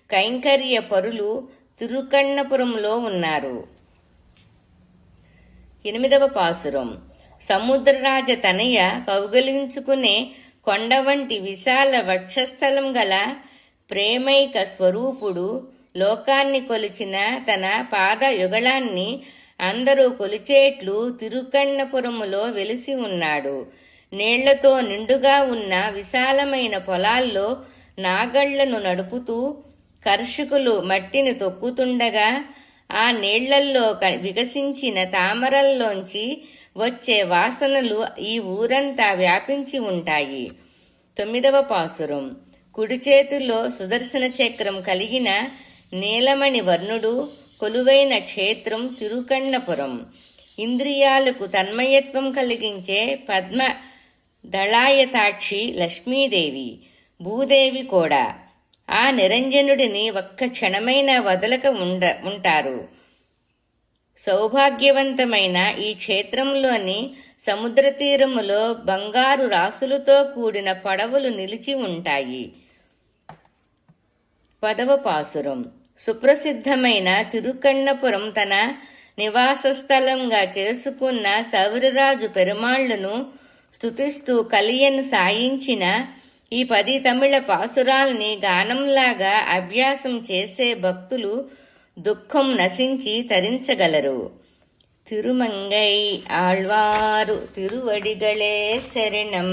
కైంకర్య పరులు తిరుకన్నపురంలో ఉన్నారు. 8వ పాసురం. సముద్రరాజ తనయ కౌగలించుకునే కొండ వంటి విశాల వక్షస్థలం గల ప్రేమైక స్వరూపుడు లోకాన్ని కొలిచిన తన పాద యుగళాన్ని అందరూ కొలిచేట్లు తిరుకన్నపురములో వెలిసి ఉన్నాడు. నీళ్లతో నిండుగా ఉన్న విశాలమైన పొలాల్లో నాగళ్లను నడుపుతూ కర్షకులు మట్టిని తొక్కుతుండగా ఆ నీళ్లల్లో వికసించిన తామరల్లోంచి వచ్చే వాసనలు ఈ ఊరంతా వ్యాపించి ఉంటాయి. 9వ పాసురం. కుడి చేతిలో సుదర్శన చక్రం కలిగిన నీలమణి వర్ణుడు కొలువైన క్షేత్రం తిరుకన్నపురం. ఇంద్రియాలకు తన్మయత్వం కలిగించే పద్మ దళాయతాక్షి లక్ష్మీదేవి, భూదేవి కూడా ఆ నిరంజనుడిని ఒక్క క్షణమైనా వదలక ఉంటారు. సౌభాగ్యవంతమైన ఈ క్షేత్రంలోని సముద్ర తీరములో బంగారు రాసులతో కూడిన పడవలు నిలిచి ఉంటాయి. 10వ పాసురం. సుప్రసిద్ధమైన తిరుకన్నపురం తన నివాస స్థలంగా చేసుకున్న సౌరరాజు పెరుమాళ్లను స్తుతిస్తూ కలియను సాయించిన ఈ 10 తమిళ పాసురాల్ని గానంలాగా అభ్యాసం చేసే భక్తులు దుఃఖం నశించి తరించగలరు. తిరుమంగై ఆళ్వారు తిరువడిగళే శరణం.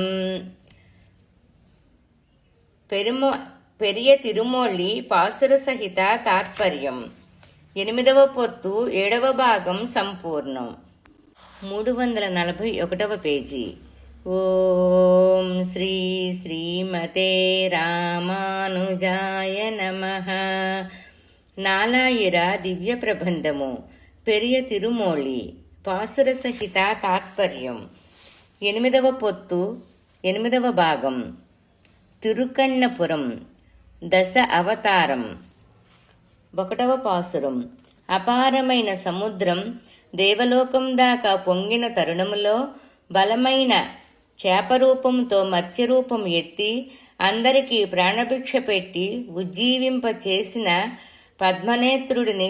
పెరియ తిరుమొళి పాసుర సహిత తాత్పర్యం. 8వ పొత్తు 7వ భాగం సంపూర్ణం. 341వ పేజీ. ఓం శ్రీ శ్రీమతే శ్రీమతే రామానుజాయ నమః. నాలాయిర దివ్య ప్రబంధము పెరియ తిరుమోళి పాసుర సహిత తాత్పర్యం 8వ పొత్తు 8వ భాగం. తిరుకన్నపురం దశ అవతారం. 1వ పాసురం. అపారమైన సముద్రం దేవలోకం దాకా పొంగిన తరుణములో బలమైన చేపరూపంతో మత్స్యరూపం ఎత్తి అందరికీ ప్రాణభిక్ష పెట్టి ఉజ్జీవింప చేసిన పద్మనేత్రుడిని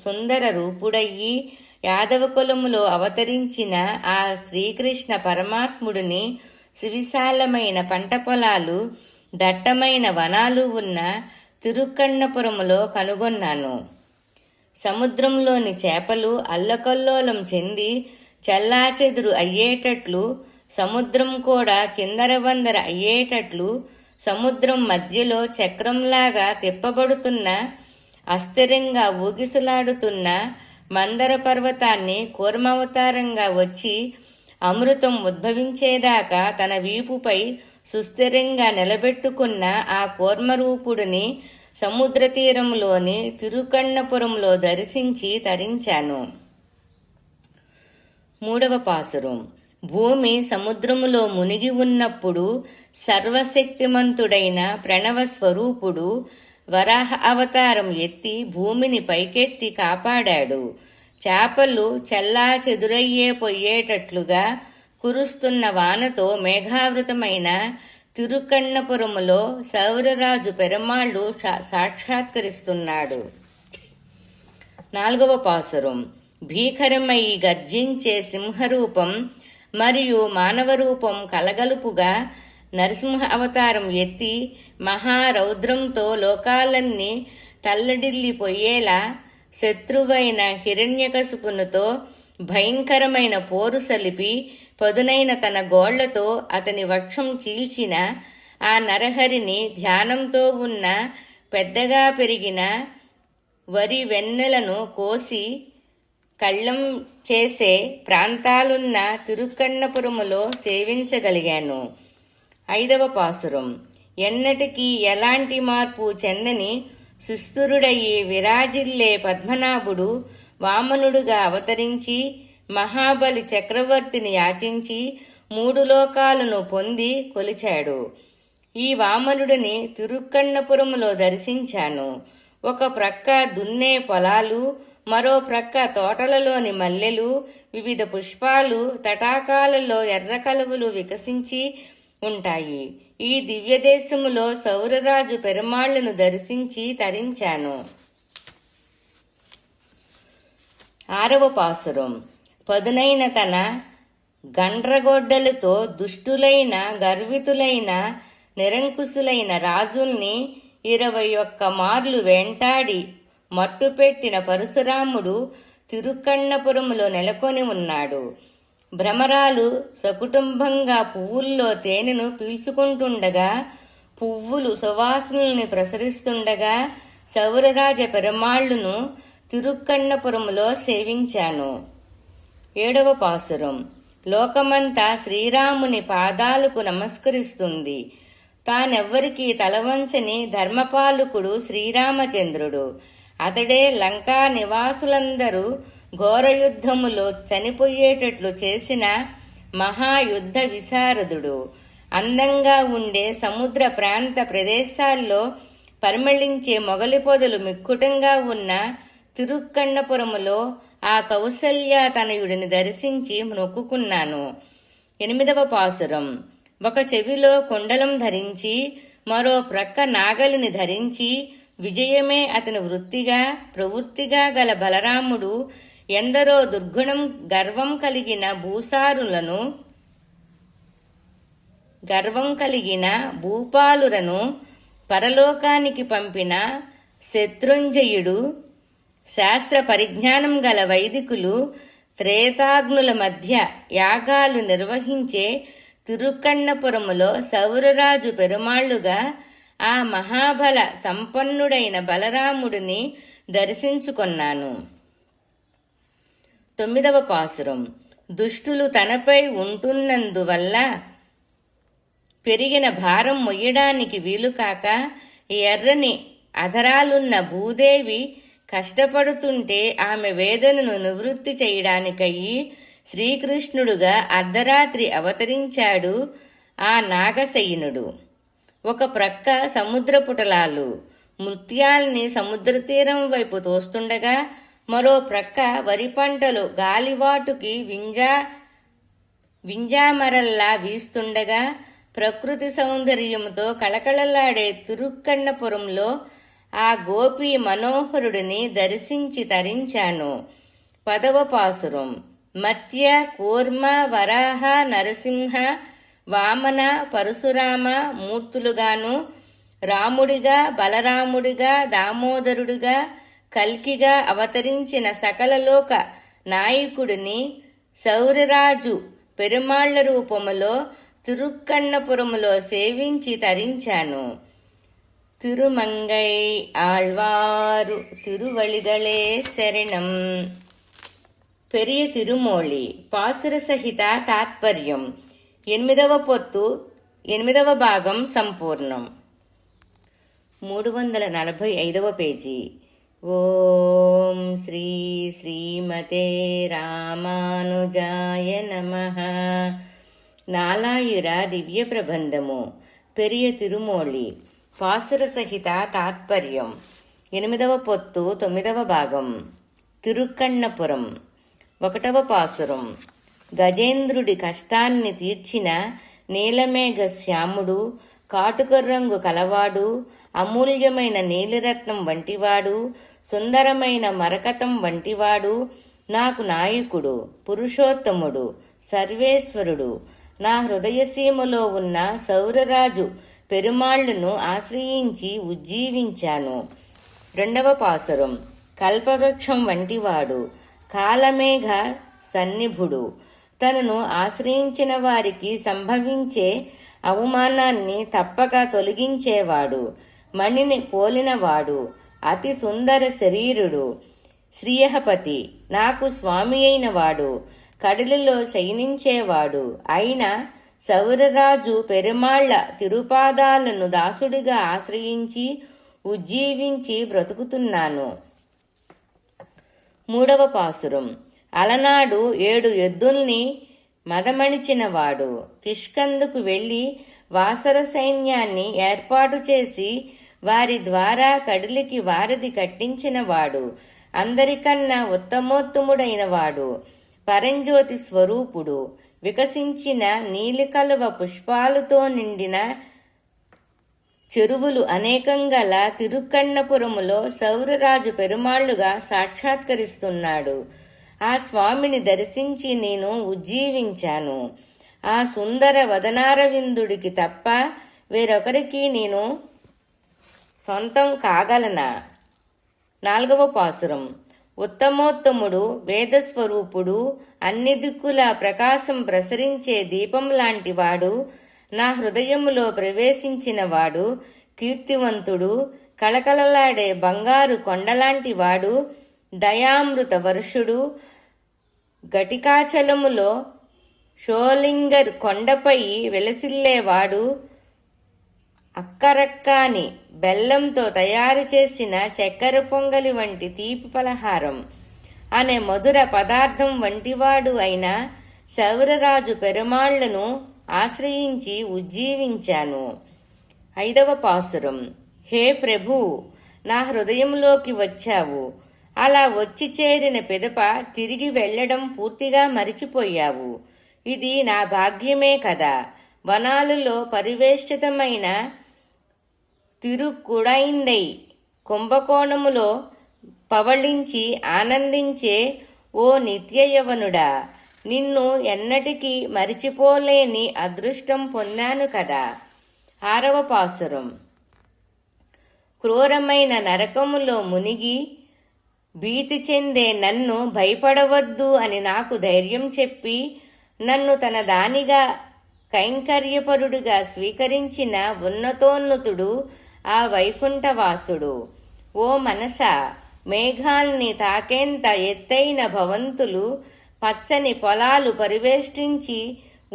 సుందర రూపుడయ్యి యాదవ కులములో అవతరించిన ఆ శ్రీకృష్ణ పరమాత్ముడిని సువిశాలమైన పంట పొలాలు దట్టమైన వనాలు ఉన్న తిరుక్కన్నపురములో కనుగొన్నాను. సముద్రంలోని చేపలు అల్లకల్లోలం చెంది చల్లాచెదురు అయ్యేటట్లు, సముద్రం కూడా చిందరవందర అయ్యేటట్లు, సముద్రం మధ్యలో చక్రంలాగా తిప్పబడుతున్న అస్థిరంగా ఊగిసలాడుతున్న మందర పర్వతాన్ని కూర్మావతారంగా వచ్చి అమృతం ఉద్భవించేదాకా తన వీపుపై సుస్థిరంగా నిలబెట్టుకున్న ఆ కూర్మరూపుడిని సముద్ర తీరంలోని తిరుకన్నపురంలో దర్శించి తరించాను. 3వ పాసురం. భూమి సముద్రములో మునిగి ఉన్నప్పుడు సర్వశక్తిమంతుడైన ప్రణవ స్వరూపుడు వరాహ అవతారం ఎత్తి భూమిని పైకెత్తి కాపాడాడు. చేపలు చల్లా చెదురయ్యేపోయేటట్లుగా కురుస్తున్న వానతో మేఘావృతమైన తిరుకన్నపురములో సౌరరాజు పెరమాళ్ళు సాక్షాత్కరిస్తున్నాడు. 4వ పాసురం. భీకరమై గర్జించే సింహరూపం మరియు మానవ రూపం కలగలుపుగా నరసింహ అవతారం ఎత్తి మహారౌద్రంతో లోకాలన్నీ తల్లడిల్లిపోయేలా శత్రువైన హిరణ్యకశిపునితో భయంకరమైన పోరు సలిపి పదునైన తన గోళ్లతో అతని వక్షం చీల్చిన ఆ నరహరిని ధ్యానంతో ఉన్న పెద్దగా పెరిగిన వరి వెన్నెలను కోసి కళ్ళం చేసే ప్రాంతాలున్న తిరుక్కన్నపురములో సేవించగలిగాను. 5వ పాసురం. ఎన్నటికీ ఎలాంటి మార్పు చెందని సుస్థిరుడయ్యి విరాజిల్లే పద్మనాభుడు వామనుడుగా అవతరించి మహాబలి చక్రవర్తిని యాచించి 3 లోకాలను పొంది కొలిచాడు. ఈ వామనుడిని తిరుక్కన్నపురములో దర్శించాను. ఒక ప్రక్క దున్నే పొలాలు, మరో ప్రక్క తోటలలోని మల్లెలు, వివిధ పుష్పాలు, తటాకాలలో ఎర్ర కలువలు వికసించి ఉంటాయి. ఈ దివ్యదేశములో సౌరరాజు పెరుమాళ్లను దర్శించి తరించాను. 6వ పాసురం. పదునైన తన గండ్రగొడ్డలతో దుష్టులైన గర్వితులైన నిరంకుశులైన రాజుల్ని 21 మార్లు వెంటాడి మట్టుపెట్టిన పరశురాముడు తిరుక్కన్నపురములో నెలకొని ఉన్నాడు. భ్రమరాలు సకుటుంబంగా పువ్వుల్లో తేనెను పీల్చుకుంటుండగా, పువ్వులు సువాసనల్ని ప్రసరిస్తుండగా సౌరరాజ పెరుమాళ్లును తిరుక్కన్నపురములో సేవించాను. 7వ పాసురం. లోకమంతా శ్రీరాముని పాదాలకు నమస్కరిస్తుంది. తానెవ్వరికీ తలవంచని ధర్మపాలకుడు శ్రీరామచంద్రుడు. అతడే లంకా నివాసులందరూ ఘోరయుద్ధములో చనిపోయేటట్లు చేసిన మహాయుద్ధ విశారదుడు. అందంగా ఉండే సముద్ర ప్రాంత ప్రదేశాల్లో పరిమళించే మొగలి పొదలు మిక్కుటంగా ఉన్న తిరుక్కన్నపురములో ఆ కౌసల్య తనయుడిని దర్శించి మొక్కుకున్నాను. 8వ పాసురం. ఒక చెవిలో కుండలం ధరించి మరో ప్రక్క నాగలిని ధరించి విజయమే అతని వృత్తిగా ప్రవృత్తిగా గల బలరాముడు ఎందరో దుర్గుణం గర్వం కలిగిన భూపాలురను పరలోకానికి పంపిన శత్రుంజయుడు, శాస్త్ర పరిజ్ఞానం గల వైదికులు త్రేతాగ్నుల మధ్య యాగాలు నిర్వహించే తిరుక్కన్నపురములో సౌరరాజు పెరుమాళ్లుగా ఆ మహాబల సంపన్నుడైన బలరాముడిని దర్శించుకొన్నాను. 9వ పాసురం. దుష్టులు తనపై ఉంటున్నందువల్ల పెరిగిన భారం మొయ్యడానికి వీలుకాక ఎర్రని అధరాలున్న భూదేవి కష్టపడుతుంటే ఆమె వేదనను నివృత్తి చేయడానికయ్యి శ్రీకృష్ణుడుగా అర్ధరాత్రి అవతరించాడు ఆ నాగశయనుడు. ఒక ప్రక్క సముద్రపుటలాలు మృత్యాల్ని సముద్రతీరం వైపు తోస్తుండగా, మరో ప్రక్క వరి పంటలు గాలివాటుకి వింజామరల్లా వీస్తుండగా, ప్రకృతి సౌందర్యంతో కళకళలాడే తిరుక్కన్నపురంలో ఆ గోపీ మనోహరుడిని దర్శించి తరించాను. 10వ పాసురం. మత్య కూర్మ వరాహ నరసింహ వామన పరశురామ మూర్తులుగాను, రాముడిగా బలరాముడిగా దామోదరుడిగా కల్కిగా అవతరించిన సకలలోక నాయకుడిని సౌరరాజు పెరుమాళ్ల రూపములో తిరుక్కన్నపురములో సేవించి తరించాను. తిరుమంగై ఆళ్వారు తిరువళిగళే శరణం. పెరియ తిరుమోళి పాసుర సహిత తాత్పర్యం. 8వ పొత్తు 8వ భాగం సంపూర్ణం. 345వ పేజీ. ఓం శ్రీ శ్రీమతే రామానుజాయ నమః. నాలాయిర దివ్య ప్రబంధము. పెరియ తిరుమోళి పాసుర సహిత తాత్పర్యం. 8వ పొత్తు 9వ భాగం. తిరుక్కన్నపురం. 1వ పాసురం. గజేంద్రుడి కష్టాన్ని తీర్చిన నీలమేఘ శ్యాముడు, కాటుక రంగు కలవాడు, అమూల్యమైన నీలిరత్నం వంటివాడు, సుందరమైన మరకతం వంటివాడు, నాకు నాయకుడు, పురుషోత్తముడు, సర్వేశ్వరుడు, నా హృదయసీమలో ఉన్న సౌరరాజు పెరుమాళ్లను ఆశ్రయించి ఉజ్జీవించాను. 2వ పాసురం. కల్పవృక్షం వంటివాడు, కాలమేఘ సన్నిభుడు, తనను ఆశ్రయించిన వారికి సంభవించే అవమానాన్ని తప్పక తొలగించేవాడు, మణిని పోలినవాడు, అతి సుందర శరీరుడు, శ్రీయహపతి, నాకు స్వామి అయినవాడు, కడలిలో శయనించేవాడు అయిన సౌరరాజు పెరుమాళ్ల తిరుపాదాలను దాసుడిగా ఆశ్రయించి ఉజ్జీవించి బ్రతుకుతున్నాను. 3వ పాసురం. అలనాడు 7 ఎద్దుల్ని మదమణిచినవాడు, కిష్కందుకు వెళ్లి వాసర సైన్యాన్ని ఏర్పాటు చేసి వారి ద్వారా కడిలికి వారధి కట్టించినవాడు, అందరికన్నా ఉత్తమోత్తముడైనవాడు, పరంజ్యోతి స్వరూపుడు, వికసించిన నీలికలువ పుష్పాలతో నిండిన చెరువులు అనేకం గల తిరుక్కన్నపురములో సౌరరాజు పెరుమాళ్లుగా సాక్షాత్కరిస్తున్నాడు. ఆ స్వామిని దర్శించి నేను ఉజ్జీవించాను. ఆ సుందర వదనారవిందుడికి తప్ప వేరొకరికి నేను సొంతం కాగలనా? 4వ పాసురం. ఉత్తమోత్తముడు, వేదస్వరూపుడు, అన్ని దిక్కుల ప్రకాశం ప్రసరించే దీపం లాంటివాడు, నా హృదయములో ప్రవేశించినవాడు, కీర్తివంతుడు, కళకళలాడే బంగారు కొండలాంటివాడు, దయామృత వర్షుడు, ఘటికాచలములో షోలింగర్ కొండపై వెలసిల్లేవాడు, అక్కరక్కాని బెల్లంతో తయారు చేసిన చక్కెర పొంగలి వంటి తీపి పలహారం అనే మధుర పదార్థం వంటివాడు అయిన సౌరరాజు పెరుమాళ్లను ఆశ్రయించి ఉజ్జీవించాను. 5వ పాసురం. హే ప్రభూ, నా హృదయంలోకి వచ్చావు. అలా వచ్చి చేరిన పిదప తిరిగి వెళ్లడం పూర్తిగా మరిచిపోయావు. ఇది నా భాగ్యమే కదా. వనాలలో పరివేష్టితమైన తిరుకుడైందై కుంభకోణములో పవళించి ఆనందించే ఓ నిత్యయవనుడా, నిన్ను ఎన్నటికీ మరిచిపోలేని అదృష్టం పొందాను కదా. 6వ పాసురం. క్రూరమైన నరకములో మునిగి భీతి చెందే నన్ను భయపడవద్దు అని నాకు ధైర్యం చెప్పి నన్ను తన దానిగా కైంకర్యపరుడుగా స్వీకరించిన ఉన్నతోన్నతుడు ఆ వైకుంఠవాసుడు. ఓ మనసా, మేఘాల్ని తాకేంత ఎత్తైన భవంతులు, పచ్చని పొలాలు పరివేష్టించి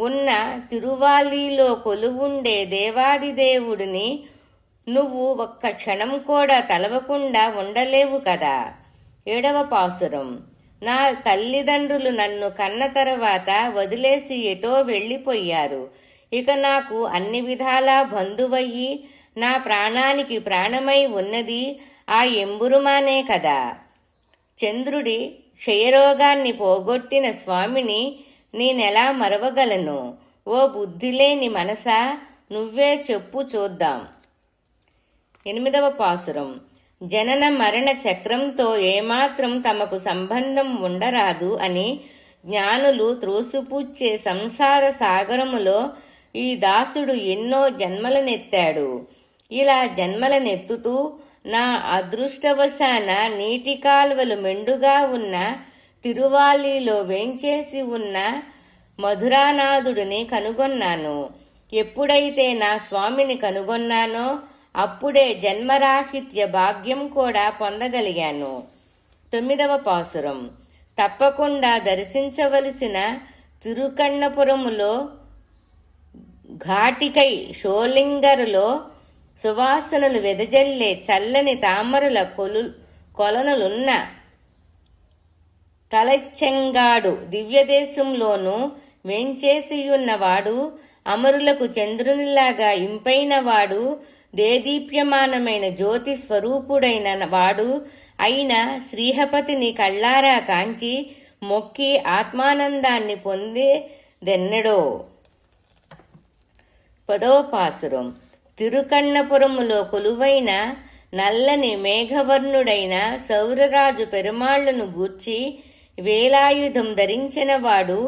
ఉన్న తిరువాలీలో కొలువుండే దేవాదిదేవుడిని నువ్వు ఒక్క క్షణం కూడా తలవకుండా ఉండలేవు కదా. 7వ పాసురం. నా తల్లిదండ్రులు నన్ను కన్న తర్వాత వదిలేసి ఎటో వెళ్ళిపోయారు. ఇక నాకు అన్ని విధాలా బంధువయ్యి నా ప్రాణానికి ప్రాణమై ఉన్నది ఆ ఎంబురుమానే కదా. చంద్రుడి క్షయరోగాన్ని పోగొట్టిన స్వామిని నేనెలా మరవగలను? ఓ బుద్ధిలేని మనసా, నువ్వే చెప్పు చూద్దాం. 8వ పాసురం. జనన మరణ చక్రంతో ఏమాత్రం తమకు సంబంధం ఉండరాదు అని జ్ఞానులు త్రోసిపుచ్చే సంసార సాగరములో ఈ దాసుడు ఎన్నో జన్మలనెత్తాడు. ఇలా జన్మలనెత్తుతూ నా అదృష్టవశాన నీటి కాల్వలు మెండుగా ఉన్న తిరువాలీలో వేంచేసి ఉన్న మధురానాథుడిని కనుగొన్నాను. ఎప్పుడైతే నా స్వామిని కనుగొన్నానో అప్పుడే జన్మరాహిత్య భాగ్యం కూడా పొందగలిగాను. 9వ పాసురం. తప్పకుండా దర్శించవలసిన తిరుకన్నపురములో ఘాటికై షోలింగరులో సువాసనలు వెదజల్లే చల్లని తామరుల కొలనులున్న తలచెంగాడు దివ్యదేశంలోనూ వేంచేసియున్నవాడు, అమరులకు చంద్రునిలాగా ఇంపైనవాడు, దేదీప్యమానమైన జ్యోతి స్వరూపుడైన వాడు అయిన శ్రీహపతిని కళ్ళారా కాంచి మొక్కి ఆత్మానందాన్ని పొందేదెన్నడో. 10వ పాసురం. తిరుకన్నపురములో కొలువైన నల్లని మేఘవర్ణుడైన సౌరరాజు పెరుమాళ్లను గూర్చి వేలాయుధం ధరించినవాడు,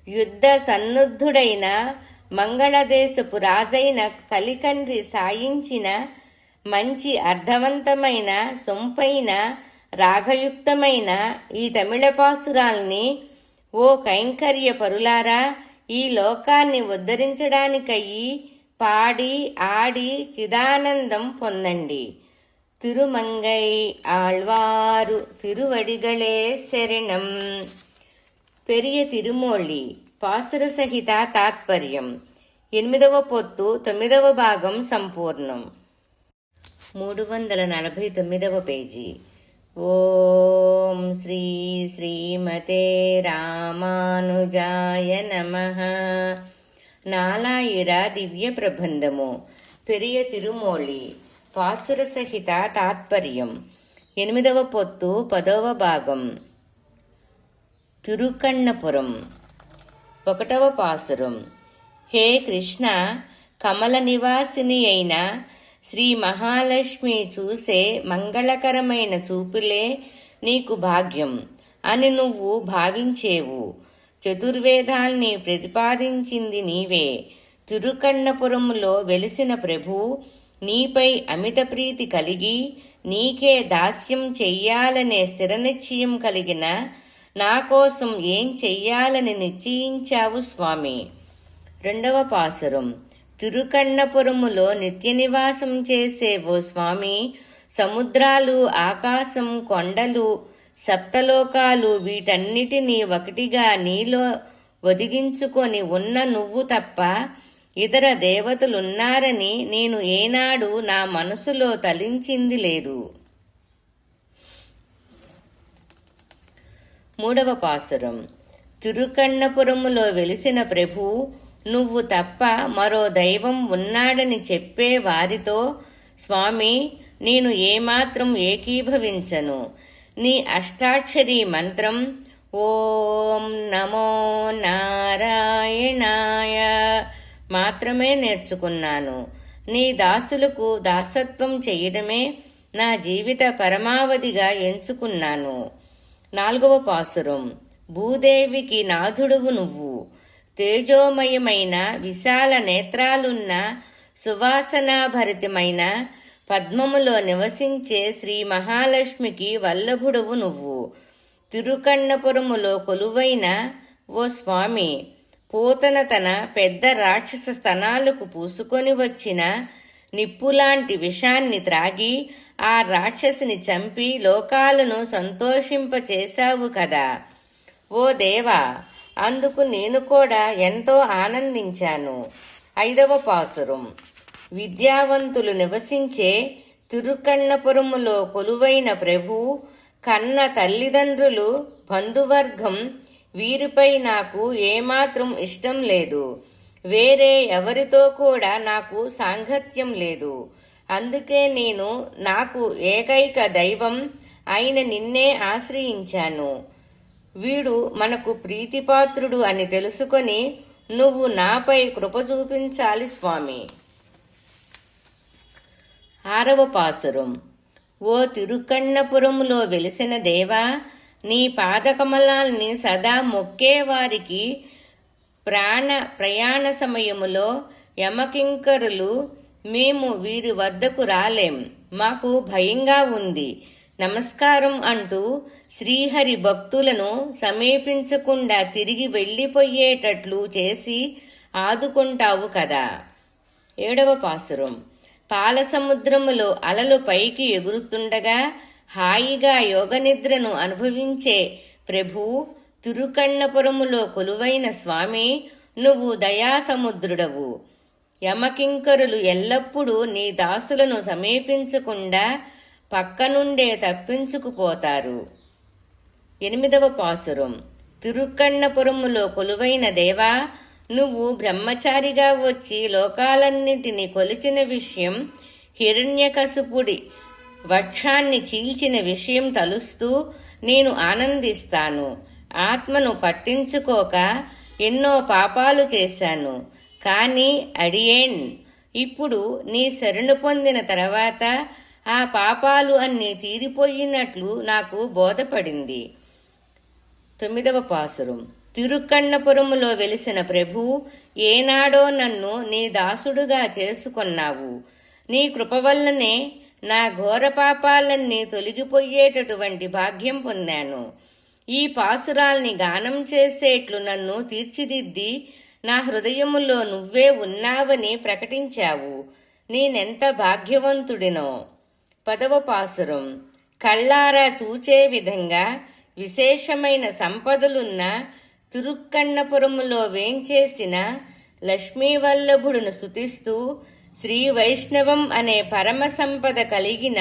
యుద్ధ సన్నుద్ధుడైన మంగళదేశపు రాజైన కలికండ్రి సాయించిన మంచి అర్థవంతమైన సొంపైన రాగయుక్తమైన ఈ తమిళ పాసురాల్ని ఓ కైంకర్య పరులారా, ఈ లోకాన్ని ఉద్ధరించడానికయ్యి పాడి ఆడి చిదానందం పొందండి. తిరుమంగై ఆళ్వారు తిరువడిగళే శరణం. పెరియ తిరుమోళి పాసుర సహిత తాత్పర్యం. 8వ పొత్తు 9వ భాగం సంపూర్ణం. 349వ పేజీ. ఓం శ్రీ శ్రీమతే రామానుజాయ నమః. నాలాయిర దివ్య ప్రబంధము. పెరియ తిరుమోళి పాసుర సహిత తాత్పర్యం. 8వ పొత్తు 10వ భాగం. తిరుకన్నపురం. 1వ పాసురం. హే కృష్ణ, కమల నివాసిని అయిన శ్రీ మహాలక్ష్మి చూసే మంగళకరమైన చూపులే నీకు భాగ్యం అని నువ్వు భావించేవు. చతుర్వేదాల్ని ప్రతిపాదించింది నీవే. తిరుకన్నపురములో వెలిసిన ప్రభు నీపై అమిత ప్రీతి కలిగి నీకే దాస్యం చెయ్యాలనే స్థిర నిశ్చయం కలిగిన నా కోసం ఏం చెయ్యాలని నిశ్చయించావు స్వామి. 2వ పాసురం. తిరుకన్నపురములో నిత్య నివాసం చేసే ఓ స్వామి, సముద్రాలు, ఆకాశం, కొండలు, సప్తలోకాలు వీటన్నిటినీ ఒకటిగా నీలో ఒదిగించుకొని ఉన్న నువ్వు తప్ప ఇతర దేవతలున్నారని నేను ఏనాడు నా మనసులో తలించింది లేదు. 3వ పాసురం. తిరుకన్నపురములో వెలిసిన ప్రభు నువ్వు తప్ప మరో దైవం ఉన్నాడని చెప్పే వారితో స్వామి నేను ఏమాత్రం ఏకీభవించను. నీ అష్టాక్షరీ మంత్రం ఓం నమో నారాయణాయ మాత్రమే నేర్చుకున్నాను. నీ దాసులకు దాసత్వం చెయ్యడమే నా జీవిత పరమావధిగా ఎంచుకున్నాను. 4వ పాసురం. భూదేవికి నాథుడువు నువ్వు. తేజోమయమైన విశాల నేత్రాలున్న సువాసనాభరితమైన పద్మములో నివసించే శ్రీ మహాలక్ష్మికి వల్లభుడువు నువ్వు. తిరుకన్నపురములో కొలువైన ఓ స్వామి, పూతన తన పెద్ద రాక్షస స్తనాలకు పూసుకొని వచ్చిన నిప్పులాంటి విషాన్ని త్రాగి ఆ రాక్షసిని చంపి లోకాలను సంతోషింపచేశావు కదా. ఓ దేవా, అందుకు నేను కూడా ఎంతో ఆనందించాను. 5వ పాసురం. విద్యావంతులు నివసించే తిరుకన్నపురములో కొలువైన ప్రభు, కన్న తల్లిదండ్రులు, బంధువర్గం వీరిపై నాకు ఏమాత్రం ఇష్టం లేదు. వేరే ఎవరితో కూడా నాకు సాంగత్యం లేదు. అందుకే నేను నాకు ఏకైక దైవం అయిన నిన్నే ఆశ్రయించాను. వీడు మనకు ప్రీతిపాత్రుడు అని తెలుసుకొని నువ్వు నాపై కృప చూపించాలి స్వామి. 6వ పాసురం. ఓ తిరుకన్నపురములో వెలిసిన దేవా, నీ పాదకమలాల్ని సదా మొక్కేవారికి ప్రయాణ సమయములో యమకింకరులు, మేము వీరి వద్దకు రాలేం, మాకు భయంగా ఉంది, నమస్కారం అంటూ శ్రీహరి భక్తులను సమీపించకుండా తిరిగి వెళ్ళిపోయేటట్లు చేసి ఆదుకుంటావు కదా. 7వ పాసురం. పాలసముద్రములో అలలు పైకి ఎగురుతుండగా హాయిగా యోగనిద్రను అనుభవించే ప్రభు, తిరుకన్నపురములో కొలువైన స్వామి, నువ్వు దయాసముద్రుడవు. యమకింకరులు ఎల్లప్పుడూ నీ దాసులను సమీపించకుండా పక్కనుండే తప్పించుకుపోతారు. 8వ పాసురం. తిరుకన్నపురములో కొలువైన దేవా, నువ్వు బ్రహ్మచారిగా వచ్చి లోకాలన్నిటినీ కొలిచిన విషయం, హిరణ్యకశిపుడి వక్షాన్ని చీల్చిన విషయం తలుస్తూ నేను ఆనందిస్తాను. ఆత్మను పట్టించుకోక ఎన్నో పాపాలు చేశాను. కానీ అడియేన్ ఇప్పుడు నీ శరణు పొందిన తర్వాత ఆ పాపాలు అన్నీ తీరిపోయినట్లు నాకు బోధపడింది. 9వ పాసురం. తిరుకన్నపురములో వెలిసిన ప్రభు, ఏనాడో నన్ను నీ దాసుడుగా చేసుకొన్నావు. నీ కృప వల్లనే నా ఘోర పాపాలన్నీ తొలగిపోయేటటువంటి భాగ్యం పొందాను. ఈ పాసురాల్ని గానం చేసేట్లు నన్ను తీర్చిదిద్ది నా హృదయములో నువ్వే ఉన్నావని ప్రకటించావు. నేనెంత భాగ్యవంతుడినో. 10వ పాసురం. కళ్ళారా చూచే విధంగా విశేషమైన సంపదలున్న తిరుక్కన్నపురములో వేంచేసిన లక్ష్మీవల్లభుడును స్తుతిస్తూ శ్రీ వైష్ణవం అనే పరమ సంపద కలిగిన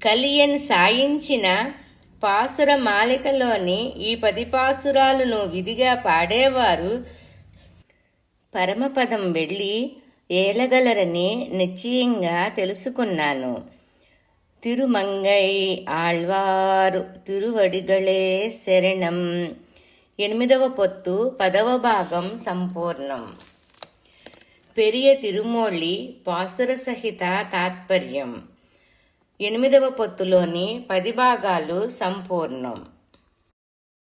కలియన్ సాయించిన పాసుర మాలికలోని ఈ 10 పాసురాలను విధిగా పాడేవారు పరమపదం వెళ్ళి ఏలగలరని నిశ్చయంగా తెలుసుకున్నాను. తిరుమంగై ఆళ్వారు తిరువడిగళే శరణం. 8వ పొత్తు 10వ భాగం సంపూర్ణం. పెరియ తిరుమూళి పాసుర సహిత తాత్పర్యం. 8వ పొత్తులోని 10 భాగాలు సంపూర్ణం.